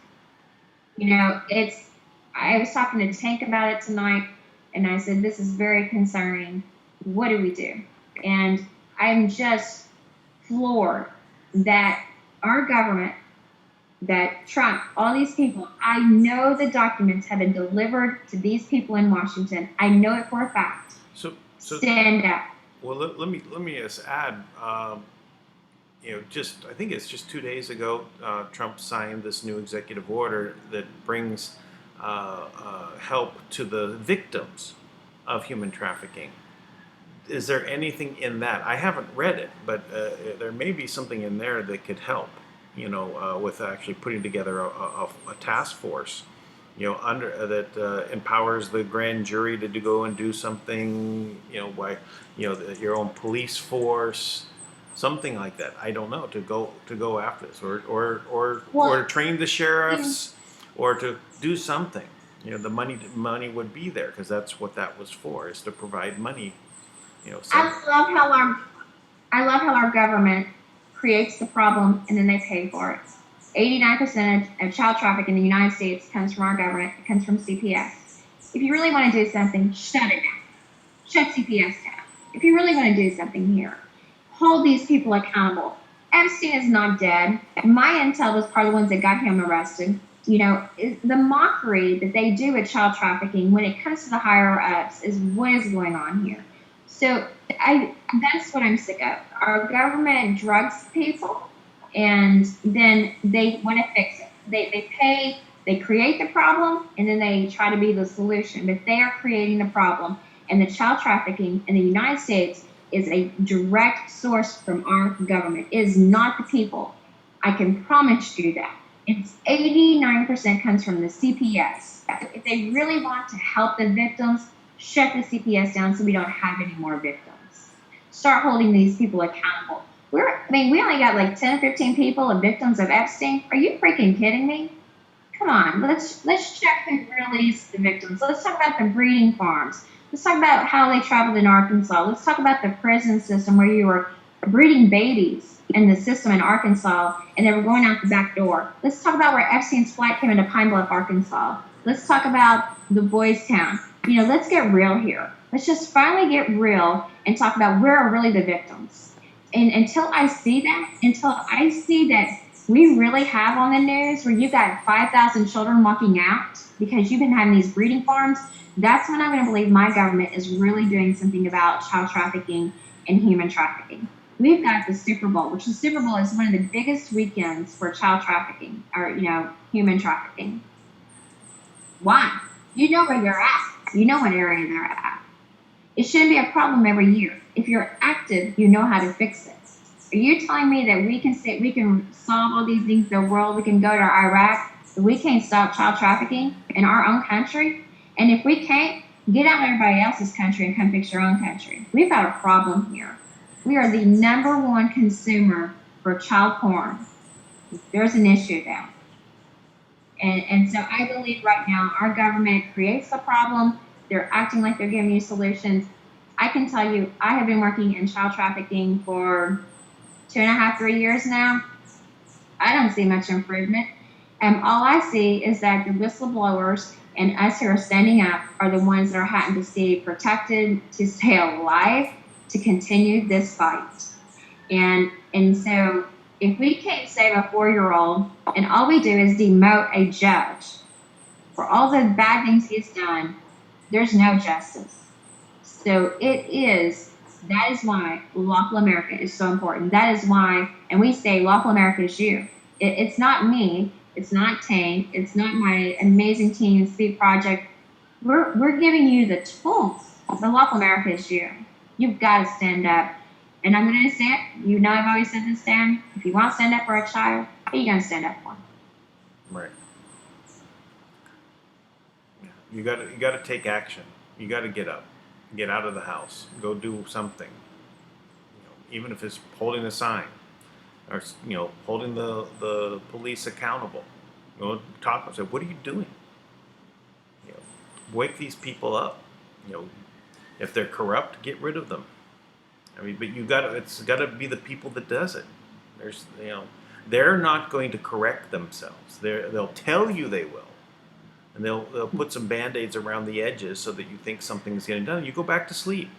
I was talking to Tank about it tonight, and I said, this is very concerning. What do we do? And I'm just floored that our government, that Trump, all these people, I know the documents have been delivered to these people in Washington. I know it for a fact. So stand up. Well, let me just add. I think it's just 2 days ago, Trump signed this new executive order that brings help to the victims of human trafficking. Is there anything in that? I haven't read it, but there may be something in there that could help, with actually putting together a task force, under that empowers the grand jury to go and do something, by, your own police force, something like that. I don't know, to go after this, or to train the sheriffs, or to do something. The money would be there because that's what that was for, is to provide money. So I love how our government creates the problem and then they pay for it. 89% of child trafficking in the United States comes from our government. It comes from CPS. If you really want to do something, shut it down. Shut CPS down. If you really want to do something here, hold these people accountable. Epstein is not dead. My intel was part of the ones that got him arrested. The mockery that they do with child trafficking when it comes to the higher ups is what is going on here. So that's what I'm sick of. Our government drugs people, and then they want to fix it. They pay, they create the problem, and then they try to be the solution. But they are creating the problem. And the child trafficking in the United States is a direct source from our government. It is not the people. I can promise you that. It's 89% comes from the CPS. If they really want to help the victims, shut the CPS down so we don't have any more victims. Start holding these people accountable. We only got like 10 or 15 people of victims of Epstein. Are you freaking kidding me? Come on, let's check who released the victims. Let's talk about the breeding farms. Let's talk about how they traveled in Arkansas. Let's talk about the prison system where you were breeding babies in the system in Arkansas and they were going out the back door. Let's talk about where Epstein's flight came into Pine Bluff, Arkansas. Let's talk about the Boys Town. Let's get real here. Let's just finally get real and talk about where are really the victims. And until I see that we really have on the news where you got 5,000 children walking out because you've been having these breeding farms, that's when I'm going to believe my government is really doing something about child trafficking and human trafficking. We've got the Super Bowl, which the Super Bowl is one of the biggest weekends for child trafficking or, human trafficking. Why? You know where they're at. You know what area they're at. It shouldn't be a problem every year. If you're active, you know how to fix it. Are you telling me that we can solve all these things in the world, we can go to Iraq, but we can't stop child trafficking in our own country? And if we can't, get out of everybody else's country and come fix your own country. We've got a problem here. We are the number one consumer for child porn. There's an issue there. And so I believe right now our government creates the problem. They're acting like they're giving you solutions. I can tell you, I have been working in child trafficking for 2.5, 3 years now. I don't see much improvement. And all I see is that the whistleblowers and us who are standing up are the ones that are having to stay protected, to stay alive, to continue this fight. And so if we can't save a 4-year-old and all we do is demote a judge for all the bad things he's done, there's no justice. So that is why Lawful America is so important. That is why, and we say Lawful America is you. It's not me. It's not Tank. It's not my amazing team, Speak Project. We're giving you the tools. The Lawful America is you. You've got to stand up. And I'm going to say it. I've always said this, Dan. If you want to stand up for a child, who are you going to stand up for? Right. You got to take action. You got to get up, get out of the house, go do something. Even if it's holding a sign, or holding the police accountable. Talk and say, what are you doing? Wake these people up. If they're corrupt, get rid of them. But it's got to be the people that does it. They're not going to correct themselves. They'll tell you they will, and they'll put some band-aids around the edges so that you think something's getting done. You go back to sleep.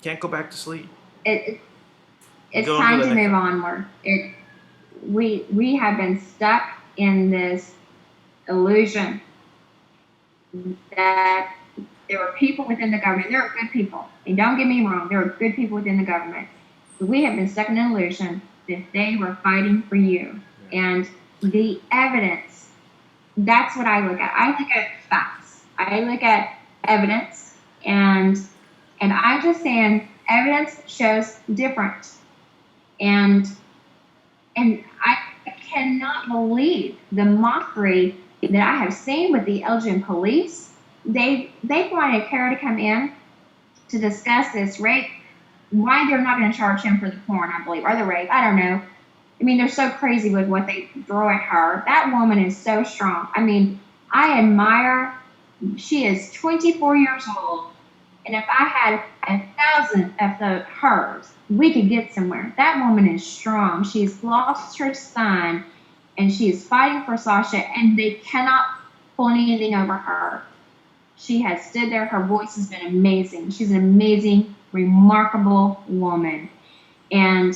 Can't go back to sleep. It's time to move onward. We have been stuck in this illusion that there are people within the government. There are good people. And don't get me wrong, there are good people within the government. we have been stuck in an illusion that they were fighting for you. Yeah. And the evidence, that's what I look at. I look at facts. I look at evidence, and I'm just saying evidence shows different. And I cannot believe the mockery that I have seen with the Elgin police. They wanted Kara to come in to discuss this rape. Why they're not going to charge him for the porn, I believe, or the rape. I don't know. I mean, they're so crazy with what they throw at her. That woman is so strong. I mean, I admire. She is 24 years old, and if I had 1,000 of hers, we could get somewhere. That woman is strong. She's lost her son, and she is fighting for Sasha, and they cannot pull anything over her. She has stood there. Her voice has been amazing. She's an amazing, remarkable woman. And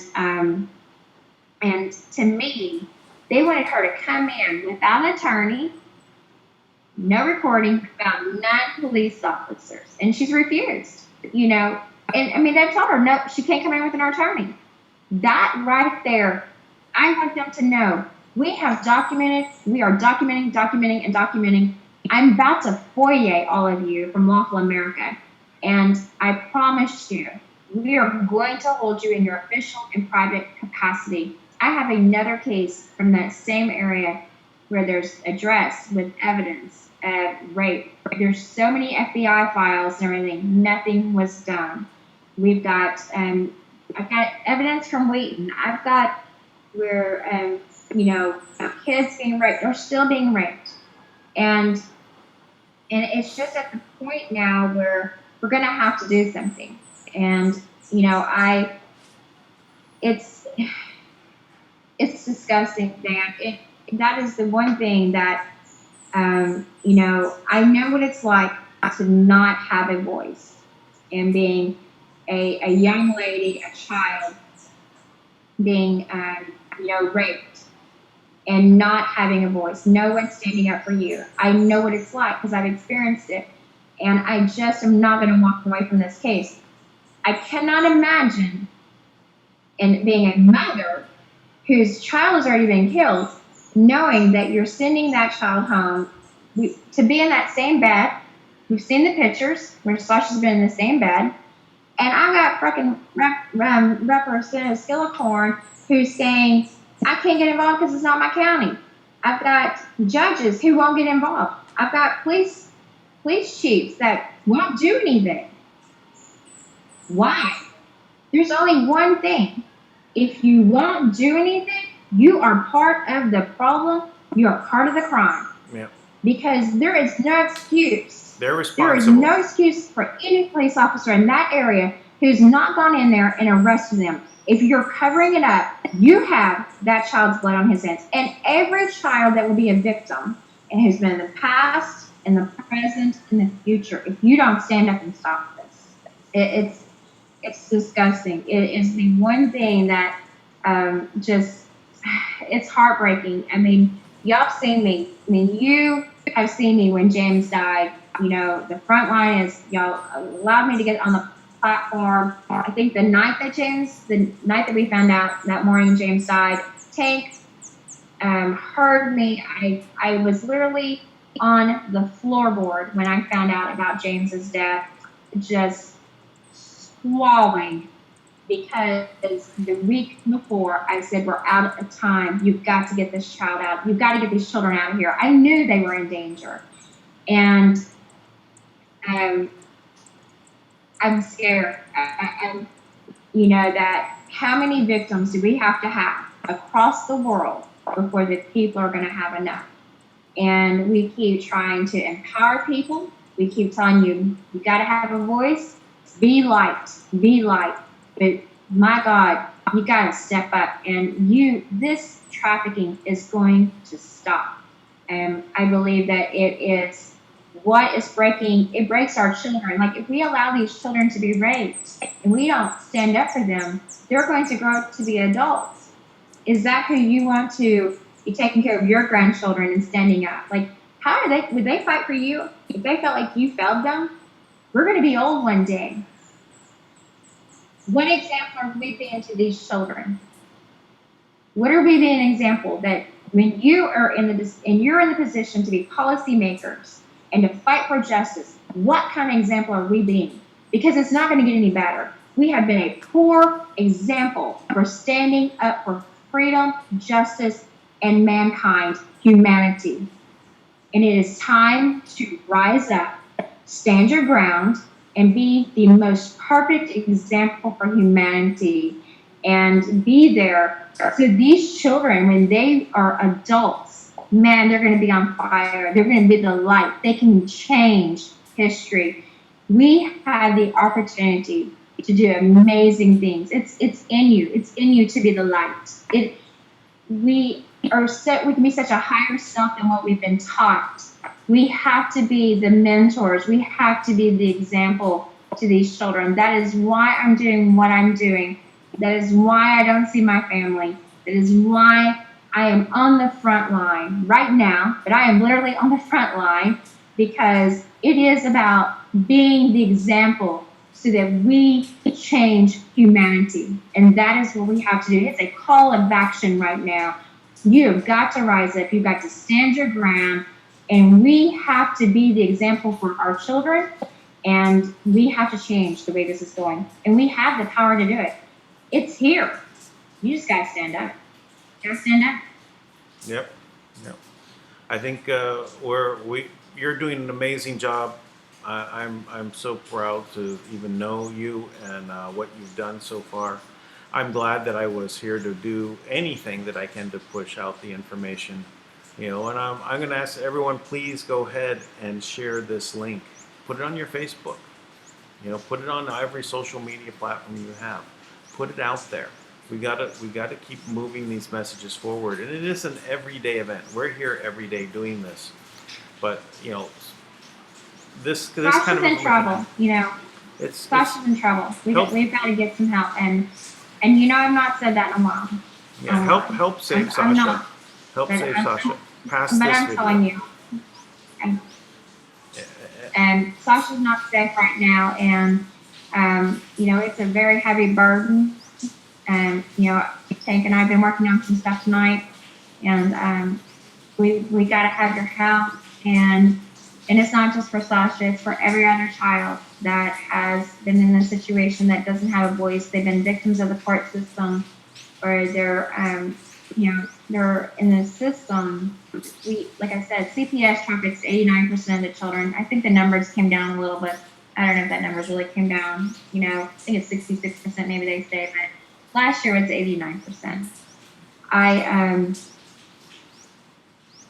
to me, they wanted her to come in without an attorney, no recording, without 9 police officers. And she's refused, you know. And I mean, they told her, no, she can't come in with an attorney. That right there, I want them to know, we are documenting. I'm about to foyer all of you from Lawful America. And I promise you, we are going to hold you in your official and private capacity. I have another case from that same area where there's address with evidence of rape. There's so many FBI files and everything. Nothing was done. We've got, I've got evidence from Wheaton. I've got where, kids being raped or still being raped. And it's just at the point now where we're going to have to do something. And, it's disgusting, Dan. That is the one thing that, I know what it's like to not have a voice and being a young lady, a child, being, raped and not having a voice. No one standing up for you. I know what it's like because I've experienced it. And I just am not going to walk away from this case. I cannot imagine, and being a mother whose child has already been killed, knowing that you're sending that child home to be in that same bed. We've seen the pictures where Sasha's been in the same bed. And I got freaking Representative Skillicorn who's saying, I can't get involved because it's not my county. I've got judges who won't get involved. I've got police chiefs that won't do anything. Why? There's only one thing. If you won't do anything, you are part of the problem. You are part of the crime. Yeah. Because there is no excuse. They're responsible. There is no excuse for any police officer in that area who's not gone in there and arrested them. If you're covering it up, you have that child's blood on his hands. And every child that will be a victim, and who's been in the past, in the present, in the future, if you don't stand up and stop this, it's disgusting. It is the one thing that it's heartbreaking. I mean, y'all have seen me. I mean, you have seen me when James died. The front line is y'all allowed me to get on the platform. I think the night that we found out that morning James died, Tank heard me. I was literally on the floorboard when I found out about James's death, just swallowing, because the week before I said, we're out of time. You've got to get this child out. You've got to get these children out of here. I knew they were in danger. And I'm scared. That how many victims do we have to have across the world before the people are going to have enough? And we keep trying to empower people. We keep telling you got to have a voice. Be light. But my God, you got to step up. And this trafficking is going to stop. And I believe that it is what is breaking. It breaks our children. Like if we allow these children to be raped and we don't stand up for them, they're going to grow up to be adults. Is that who you want to be taking care of your grandchildren and standing up? Like, would they fight for you if they felt like you failed them? We're going to be old one day. What example are we being to these children? What are we being an example that when you are in the position to be policymakers and to fight for justice, what kind of example are we being? Because it's not going to get any better. We have been a poor example for standing up for freedom, justice, and mankind, humanity. And it is time to rise up, stand your ground, and be the most perfect example for humanity and be there. So these children, when they are adults, man, they're going to be on fire. They're going to be the light. They can change history. We have the opportunity to do amazing things. It's in you. It's in you to be the light. We can be such a higher self than what we've been taught. We have to be the mentors. We have to be the example to these children. That is why I'm doing what I'm doing. That is why I don't see my family. That is why I am on the front line right now, but I am literally on the front line because it is about being the example so that we change humanity. And that is what we have to do. It's a call of action right now. You have got to rise up. You've got to stand your ground. And we have to be the example for our children. And we have to change the way this is going. And we have the power to do it. It's here. You just got to stand up. You got to stand up. Yep. I think you're doing an amazing job. I'm so proud to even know you and what you've done so far. I'm glad that I was here to do anything that I can to push out the information. And I'm going to ask everyone, please go ahead and share this link. Put it on your Facebook. Put it on every social media platform you have. Put it out there. We gotta keep moving these messages forward, and it is an everyday event. We're here every day doing this, but this kind of in trouble. Sasha's in trouble. We've got to get some help, and I've not said that in a while. Yeah, help save Sasha. Help save Sasha. Pass but this I'm video. telling you, and Sasha's not safe right now, and it's a very heavy burden. And Tank and I have been working on some stuff tonight, and we got to have your help. And it's not just for Sasha; it's for every other child that has been in a situation that doesn't have a voice. They've been victims of the court system, or they're they're in the system. Like I said, CPS targets 89% of the children. I think the numbers came down a little bit. I don't know if that numbers really came down. I think it's 66%. Maybe they say, but last year it was 89%.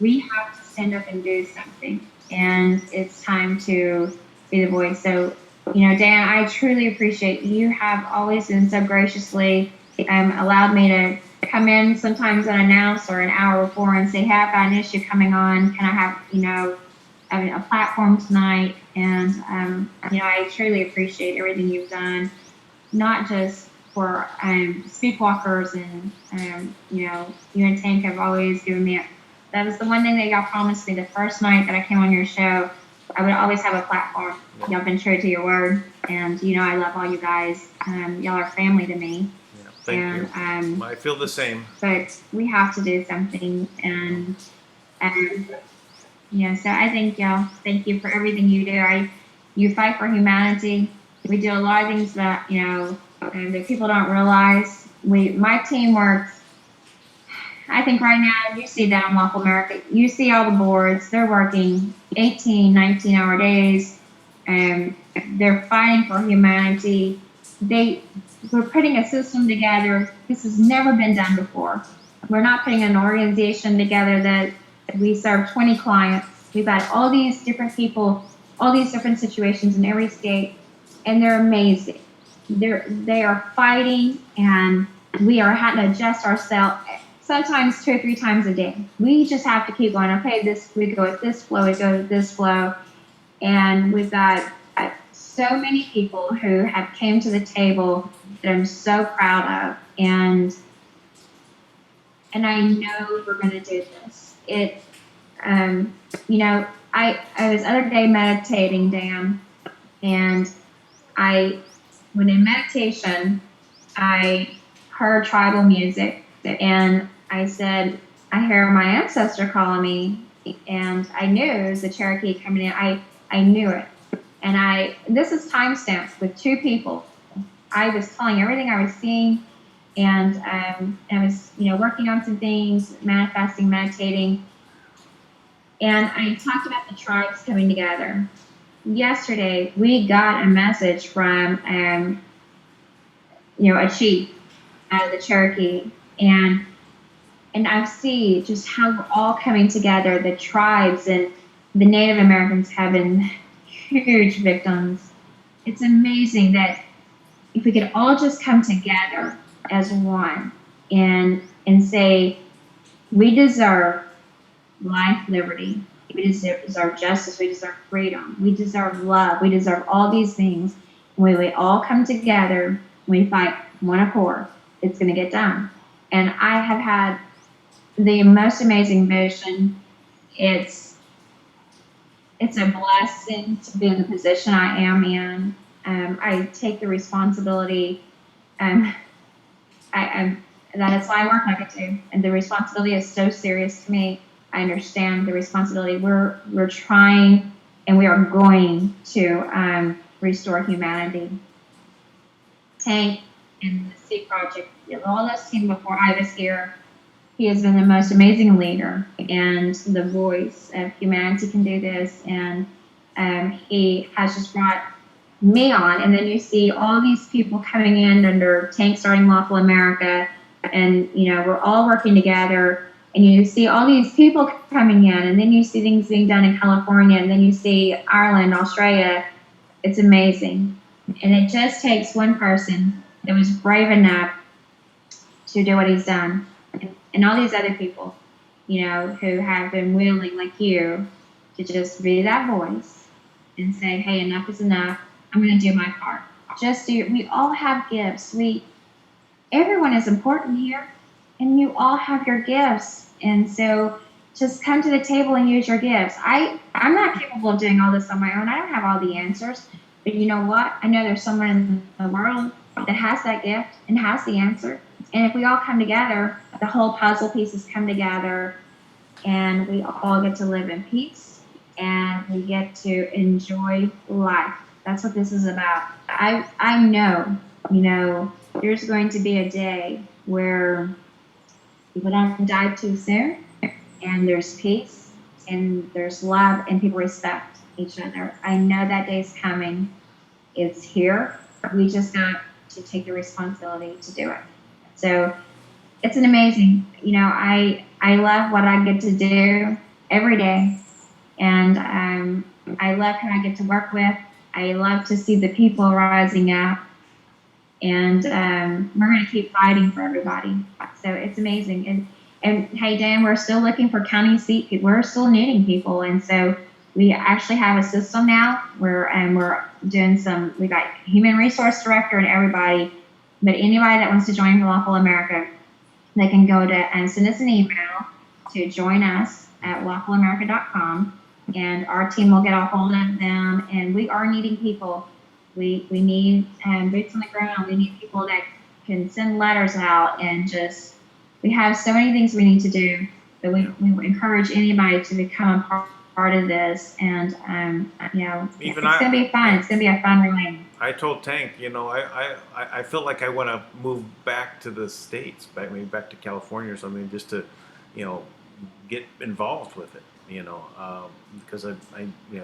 We have to stand up and do something, and it's time to be the voice. So, Dan, I truly appreciate you have always been so graciously allowed me to come in sometimes unannounced or an hour before and say, hey, I've got an issue coming on. Can I have, a platform tonight? And, I truly appreciate everything you've done, not just for Speakwalkers and, you and Tank have always given me that was the one thing that y'all promised me the first night that I came on your show. I would always have a platform. Y'all have been true to your word. And, I love all you guys. Y'all are family to me. Thank you. I feel the same. But we have to do something, and so I thank y'all. Thank you for everything you do. You fight for humanity. We do a lot of things that that people don't realize. My team works. I think right now you see that on Lawful America. You see all the boards. They're working 18, 19-hour days, and they're fighting for humanity. We're putting a system together. This has never been done before. We're not putting an organization together that we serve 20 clients. We've got all these different people, all these different situations in every state, and they're amazing. They are fighting, and we are having to adjust ourselves sometimes 2 or 3 times a day. We just have to keep going. Okay, we go with this flow, we go with this flow, and we've got so many people who have came to the table that I'm so proud of, and I know we're going to do this. I was other day meditating, Dan, and I when in meditation, I heard tribal music, and I said, I hear my ancestor calling me, and I knew it was the Cherokee coming in. I knew it. And this is timestamped with two people. I was telling everything I was seeing, and I was, working on some things, manifesting, meditating, and I talked about the tribes coming together. Yesterday, we got a message from, a chief out of the Cherokee, and I see just how we're all coming together. The tribes and the Native Americans have been huge victims. It's amazing that if we could all just come together as one and say, we deserve life, liberty, we deserve justice, we deserve freedom, we deserve love, we deserve all these things. When we all come together, we fight one accord, it's going to get done. And I have had the most amazing vision. It's a blessing to be in the position I am in. I take the responsibility. That is why I work like I do, and the responsibility is so serious to me. I understand the responsibility. We're trying, and we are going to restore humanity. Tank and the Sea Project, all those team before I was here, he has been the most amazing leader and the voice of humanity can do this. And he has just brought me on. And then you see all these people coming in under Tank starting Lawful America. And, we're all working together. And you see all these people coming in. And then you see things being done in California. And then you see Ireland, Australia. It's amazing. And it just takes one person that was brave enough to do what he's done. And all these other people, who have been willing, like you, to just be that voice and say, hey, enough is enough. I'm going to do my part. We all have gifts. Everyone is important here, and you all have your gifts. And so just come to the table and use your gifts. I'm not capable of doing all this on my own. I don't have all the answers. But you know what? I know there's someone in the world that has that gift and has the answer. And if we all come together, the whole puzzle pieces come together, and we all get to live in peace, and we get to enjoy life. That's what this is about. I know, there's going to be a day where people don't die too soon, and there's peace, and there's love, and people respect each other. I know that day's coming. It's here. We just got to take the responsibility to do it. So it's an amazing, I love what I get to do every day. And I love who I get to work with. I love to see the people rising up. And we're going to keep fighting for everybody. So it's amazing. And hey, Dan, we're still looking for county seat people. We're still needing people. And so we actually have a system now where we're doing we got human resource director and everybody. But anybody that wants to join Lawful America, they can go to and send us an email to join us at lawfulamerica.com, and our team will get a hold of them. And we are needing people. We need boots on the ground. We need people that can send letters out, and we have so many things we need to do. But we encourage anybody to become a part of this, and it's going to be fun. It's going to be a fun ride. I told Tank, I feel like I want to move back to the States, maybe back to California or something, just to, get involved with it, because I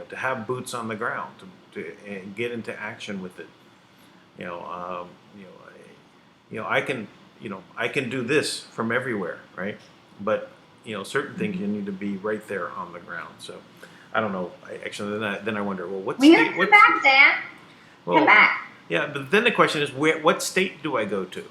to have boots on the ground, to get into action with it, I can do this from everywhere, right? But certain things you need to be right there on the ground. So I don't know. Then I wonder, well, what state? Come back, Dan. Come back. Yeah, but then the question is, what state do I go to?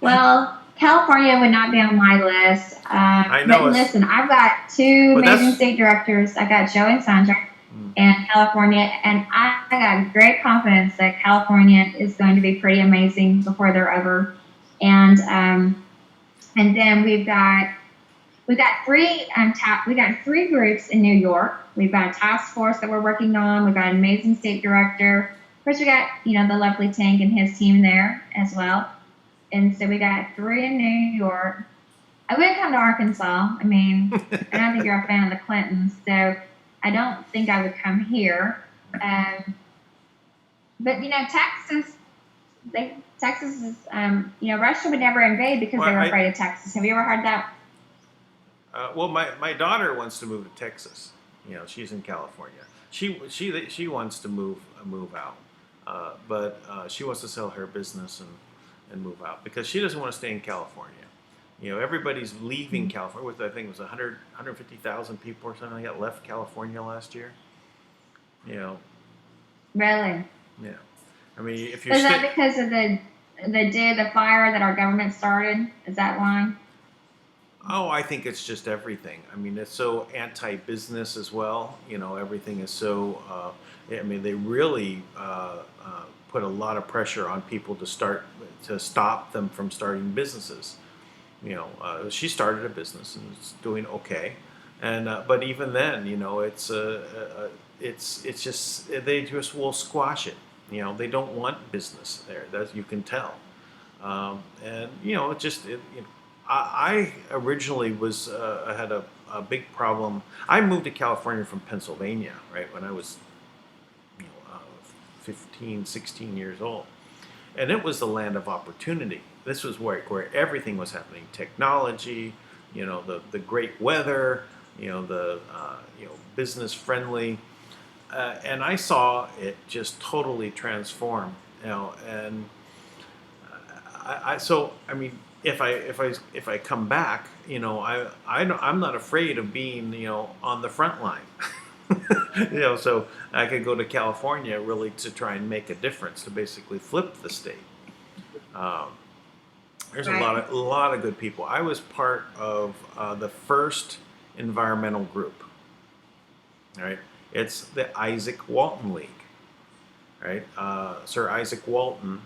Well, California would not be on my list. I know. But listen, I've got two amazing state directors. I got Joe and Sandra in California, and I got great confidence that California is going to be pretty amazing before they're over. And then we've got three groups in New York. We've got a task force that we're working on. We've got an amazing state director. course, we got, the lovely Tank and his team there as well. And so we got 3 in New York. I would come to Arkansas. I mean, I don't think you're a fan of the Clintons, so I don't think I would come here. But Texas is, Russia would never invade because they were afraid of Texas. Have you ever heard that? Well, my daughter wants to move to Texas. She's in California. She wants to move out, but she wants to sell her business and move out because she doesn't want to stay in California. Everybody's leaving California. With I think it was 150,000 people or something like that left California last year. Really? Yeah. I mean, if you're is that because of the fire that our government started? Is that why? Oh, I think it's just everything. I mean, it's so anti-business as well. Everything is so. I mean, they really put a lot of pressure on people to stop them from starting businesses. She started a business and it's doing okay, and but even then, it's just they just will squash it. They don't want business there. That you can tell, and it just I originally was I had a big problem. I moved to California from Pennsylvania, right, when I was 15, 16 years old. And it was the land of opportunity. This was where everything was happening. Technology, the great weather, the business friendly. And I saw it just totally transform, and I mean, if I come back, I'm not afraid of being, on the front line. So I could go to California really to try and make a difference, to basically flip the state. There's a lot of good people. I was part of the first environmental group. Right, it's the Isaac Walton League. Right, Sir Isaac Walton,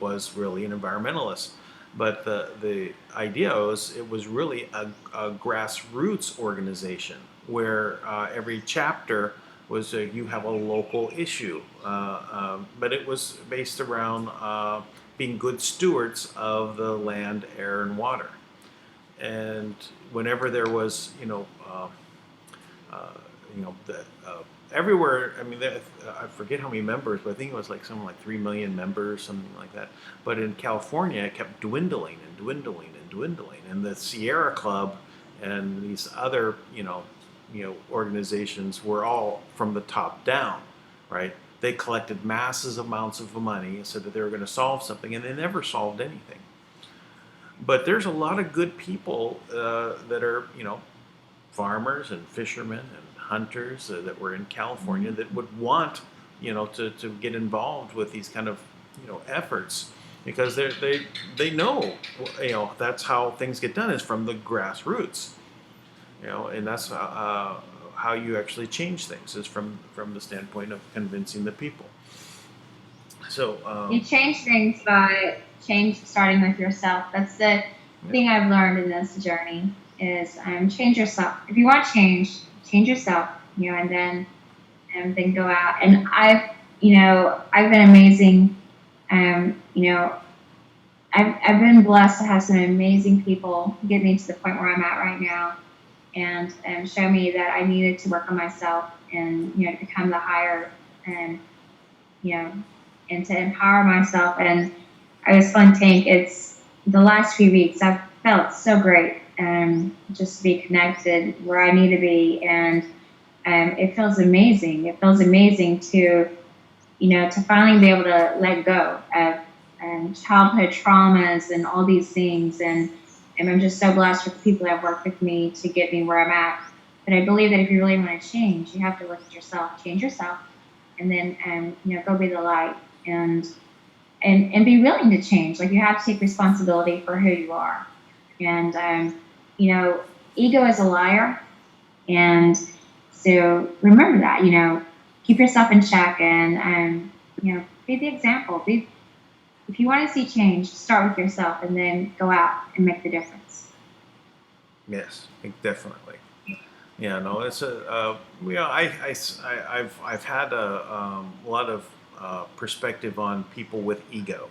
was really an environmentalist. But the idea was it was really a grassroots organization where every chapter was you have a local issue, but it was based around being good stewards of the land, air, and water. And whenever there was, everywhere. I mean, I forget how many members, but I think it was like something like 3 million members, something like that. But in California, it kept dwindling and dwindling and dwindling. And the Sierra Club and these other, organizations were all from the top down, right? They collected massive amounts of money and said that they were going to solve something, and they never solved anything. But there's a lot of good people that are, farmers and fishermen and hunters that were in California that would want, to get involved with these kind of, efforts, because they know, that's how things get done, is from the grassroots, and that's how you actually change things, is from the standpoint of convincing the people. So you change things by starting with yourself. That's the thing I've learned in this journey is change yourself. If you want change yourself, and then go out. And I've been amazing. I've been blessed to have some amazing people get me to the point where I'm at right now, and show me that I needed to work on myself and to become the higher and and to empower myself. And I was telling Tank, it's the last few weeks I've felt so great, just to be connected where I need to be, and it feels amazing. It feels amazing to to finally be able to let go of childhood traumas and all these things. And I'm just so blessed with the people that have worked with me to get me where I'm at. But I believe that if you really want to change, you have to look at yourself, change yourself, and then go be the light and be willing to change. Like, you have to take responsibility for who you are. And ego is a liar, and so remember that. Keep yourself in check, and be the example. If you want to see change, start with yourself, and then go out and make the difference. Yes, definitely. Yeah, no, it's I've had a lot of perspective on people with ego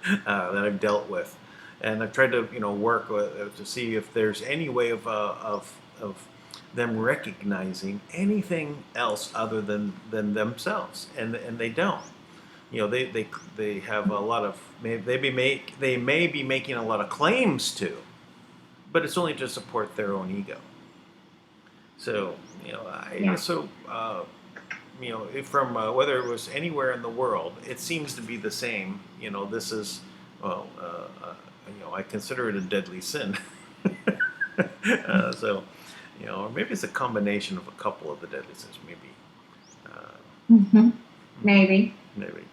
that I've dealt with, and I've tried to work with, to see if there's any way of them recognizing anything else other than themselves, and they don't. They have a lot of they may be making a lot of claims to, but it's only to support their own ego. So Yeah. from whether it was anywhere in the world, it seems to be the same. This is well, I consider it a deadly sin. So, or maybe it's a combination of a couple of the deadly sins. Maybe, Maybe. maybe.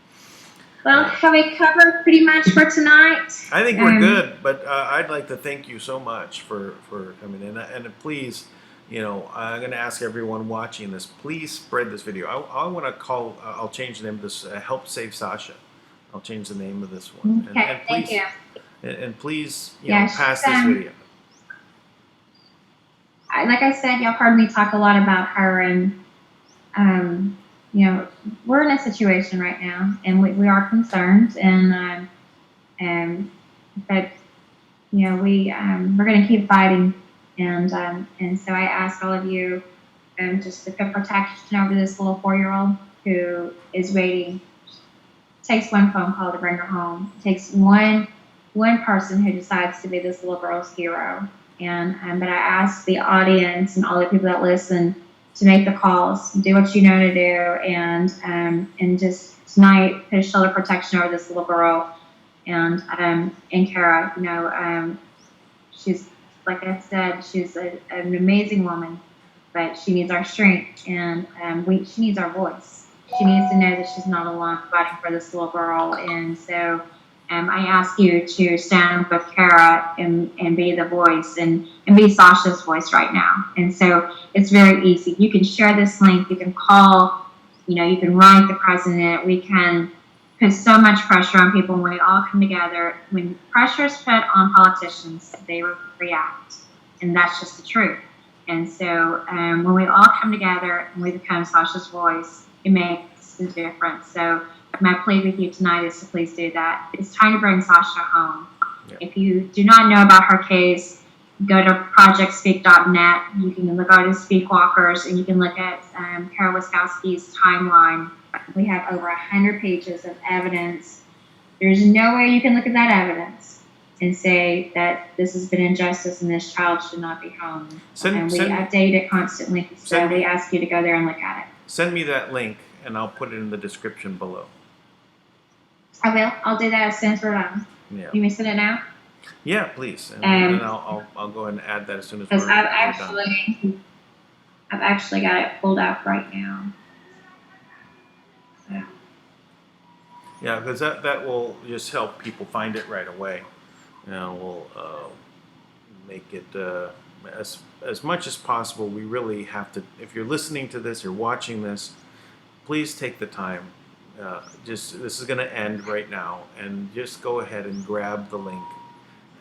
Well, have we covered pretty much for tonight? I think we're good, but I'd like to thank you so much for coming in, and please, I'm going to ask everyone watching this, please spread this video. I want to call, I'll change the name of this, Help Save Sasha. I'll change the name of this one. Okay, And please, thank you. And please, Yeah, pass this video. Like I said, y'all heard me talk a lot about her, and we're in a situation right now, and we are concerned, but we're going to keep fighting, and so I ask all of you just to put protection over this little 4-year-old who is waiting. It takes one phone call to bring her home. It takes one person who decides to be this little girl's hero. And but I ask the audience and all the people that listen to make the calls, do what you know to do, and just tonight put a shield of protection over this little girl. And Kara, she's, like I said, she's an amazing woman, but she needs our strength, and she needs our voice. She needs to know that she's not alone fighting for this little girl. And so I ask you to stand with Kara and be the voice and be Sasha's voice right now. And so it's very easy. You can share this link. You can call. You can write the president. We can put so much pressure on people when we all come together. When pressure is put on politicians, they react. And that's just the truth. And so when we all come together and we become Sasha's voice, it makes a difference. So my plea with you tonight is to please do that. It's time to bring Sasha home. Yeah. If you do not know about her case, go to projectspeak.net. You can go to Speakwalkers, and you can look at Kara Wiskowski's timeline. We have over 100 pages of evidence. There's no way you can look at that evidence and say that this has been injustice and this child should not be home. We update it constantly, so we ask you to go there and look at it. Send me that link, and I'll put it in the description below. I will. I'll do that as soon as we're done. Yeah. You may send it now? Yeah, please. And I'll go ahead and add that as soon as we're done. I've actually got it pulled up right now. So. Yeah, because that will just help people find it right away. We'll make it as much as possible. We really have to. If you're listening to this, you're watching this, please take the time. This is going to end right now, and just go ahead and grab the link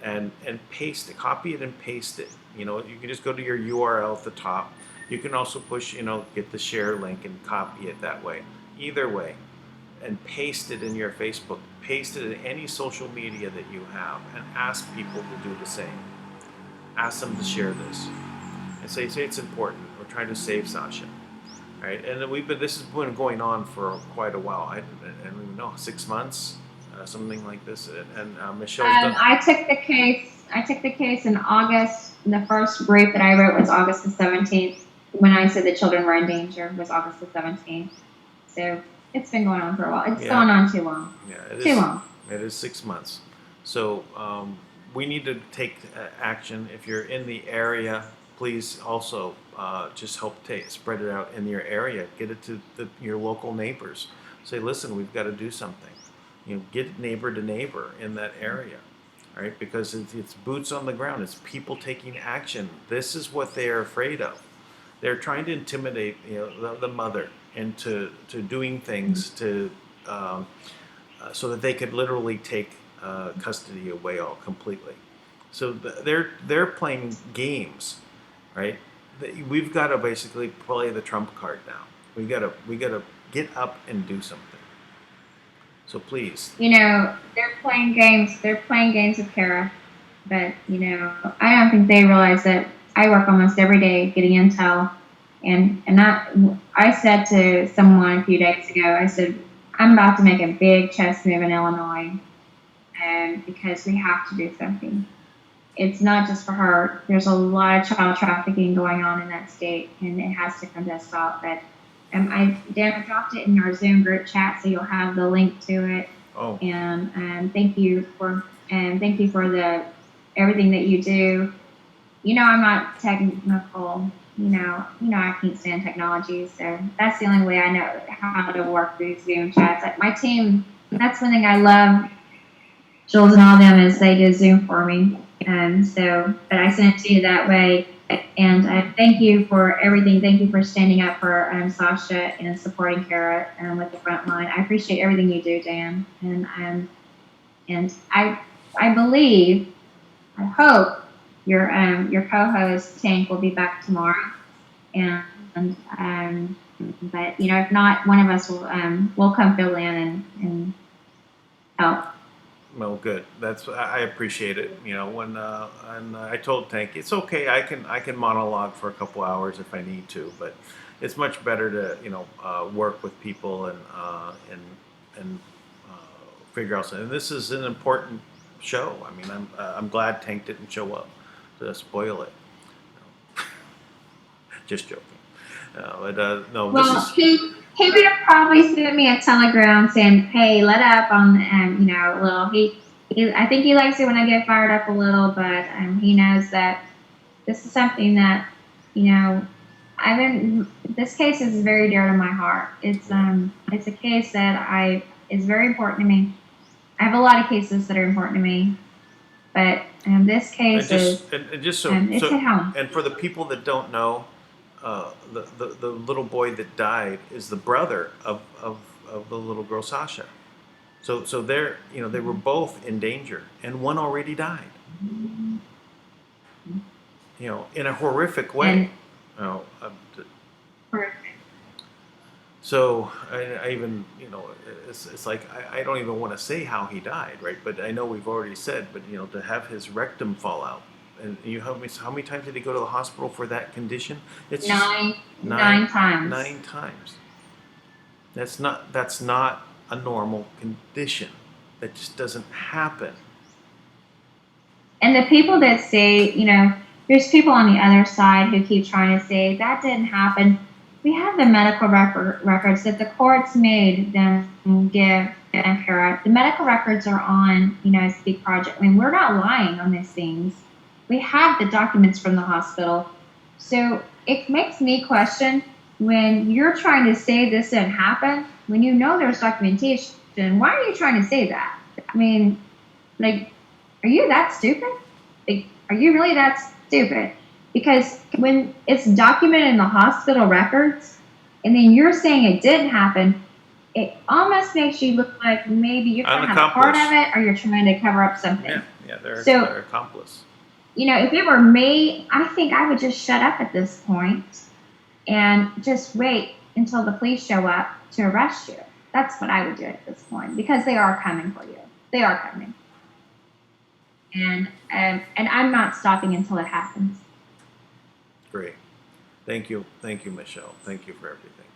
and paste it, copy it and paste it. You can just go to your URL at the top. You can also push, get the share link and copy it that way. Either way, and paste it in your Facebook, paste it in any social media that you have, and ask people to do the same. Ask them to share this, and say it's important. We're trying to save Sasha. Right, and this has been going on for quite a while. I don't even know, 6 months, something like this. And Michelle's done. I took the case in August. The first brief that I wrote was August the 17th. When I said the children were in danger, was August the 17th. So it's been going on for a while. It's going on too long. Yeah, too long. It is 6 months. So we need to take action. If you're in the area, please also just help spread it out in your area. Get it to your local neighbors. Say, listen, we've got to do something. Get neighbor to neighbor in that area, right? Because it's boots on the ground. It's people taking action. This is what they are afraid of. They're trying to intimidate the mother into doing things to so that they could literally take custody away all completely. So they're playing games. Right? we've got to basically play the trump card now. We got to get up and do something. So please. They're playing games. They're playing games with Kara, but I don't think they realize that I work almost every day getting intel, and I said to someone a few days ago, I said I'm about to make a big chess move in Illinois, because we have to do something. It's not just for her. There's a lot of child trafficking going on in that state, and it has to come to a stop. But I dropped it in our Zoom group chat, so you'll have the link to it. Oh. And thank you for the everything that you do. I'm not technical. I can't stand technology, so that's the only way I know how to work these Zoom chats. Like my team, that's one thing I love. Jules and all them is they do Zoom for me, but I sent it to you that way. And thank you for everything. Thank you for standing up for Sasha and supporting Kara with the front line. I appreciate everything you do, Dan. And I believe, I hope your co-host Tank will be back tomorrow. But if not, one of us will come fill in and help. Well, good. I appreciate it. When and I told Tank it's okay. I can monologue for a couple hours if I need to, but it's much better to work with people and figure out something. And this is an important show. I mean, I'm glad Tank didn't show up to spoil it. Just joking. No. Well, he would have probably sent me a telegram saying, "Hey, let up on a little." I think he likes it when I get fired up a little, but he knows that this is something that This case is very dear to my heart. It's a case that is very important to me. I have a lot of cases that are important to me, but this case it's at home. And for the people that don't know, the little boy that died is the brother of the little girl Sasha. So they were both in danger, and one already died. In a horrific way. Horrific. So I even it's like I don't even want to say how he died, right? But I know we've already said, but to have his rectum fall out. And how many times did he go to the hospital for that condition? It's nine times. 9 times. That's not a normal condition. That just doesn't happen. And the people that say, there's people on the other side who keep trying to say that didn't happen. We have the medical records that the courts made them give and Kara. The medical records are on, Speak Project. I mean, we're not lying on these things. We have the documents from the hospital. So it makes me question when you're trying to say this didn't happen, when there's documentation, why are you trying to say that? I mean, are you that stupid? Are you really that stupid? Because when it's documented in the hospital records, and then you're saying it didn't happen, it almost makes you look like maybe you're trying to have part of it, or you're trying to cover up something. Yeah, they're accomplice. If it were me, I think I would just shut up at this point and just wait until the police show up to arrest you. That's what I would do at this point, because they are coming for you. They are coming. And I'm not stopping until it happens. Great. Thank you, Michelle. Thank you for everything.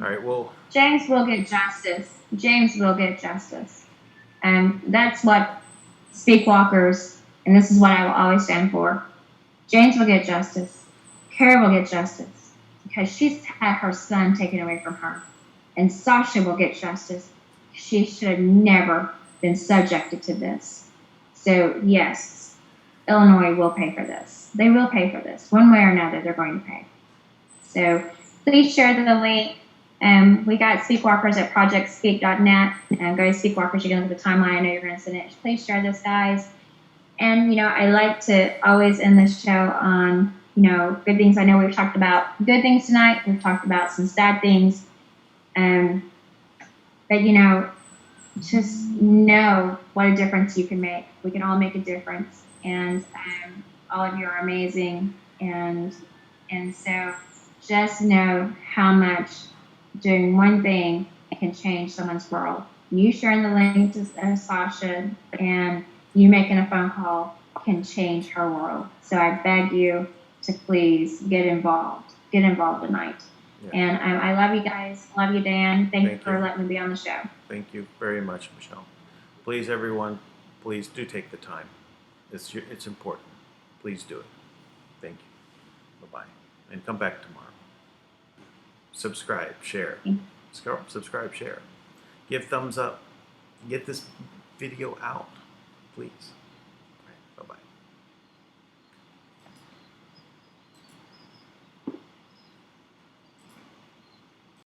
All right, well... James will get justice. James will get justice. And that's what Speakwalkers, and this is what I will always stand for. James will get justice. Kara will get justice because she's had her son taken away from her. And Sasha will get justice. She should have never been subjected to this. So, yes, Illinois will pay for this. They will pay for this. One way or another, they're going to pay. So, please share the link. We got Speakwalkers at projectspeak.net. And go to Speakwalkers. You're going to look at the timeline. I know you're going to send it. Please share this, guys. And, I like to always end this show on, good things. I know we've talked about good things tonight. We've talked about some sad things. But, just know what a difference you can make. We can all make a difference. And all of you are amazing. And And so just know how much doing one thing can change someone's world. You sharing the link to Sasha and you making a phone call can change her world. So I beg you to please get involved. Get involved tonight. Yeah. And I love you guys. Love you, Dan. Thank you for you. letting me be on the show. Thank you very much, Michelle. Please, everyone, please do take the time. It's important. Please do it. Thank you. Bye-bye. And come back tomorrow. Subscribe, share. Subscribe, share. Give thumbs up. Get this video out, please.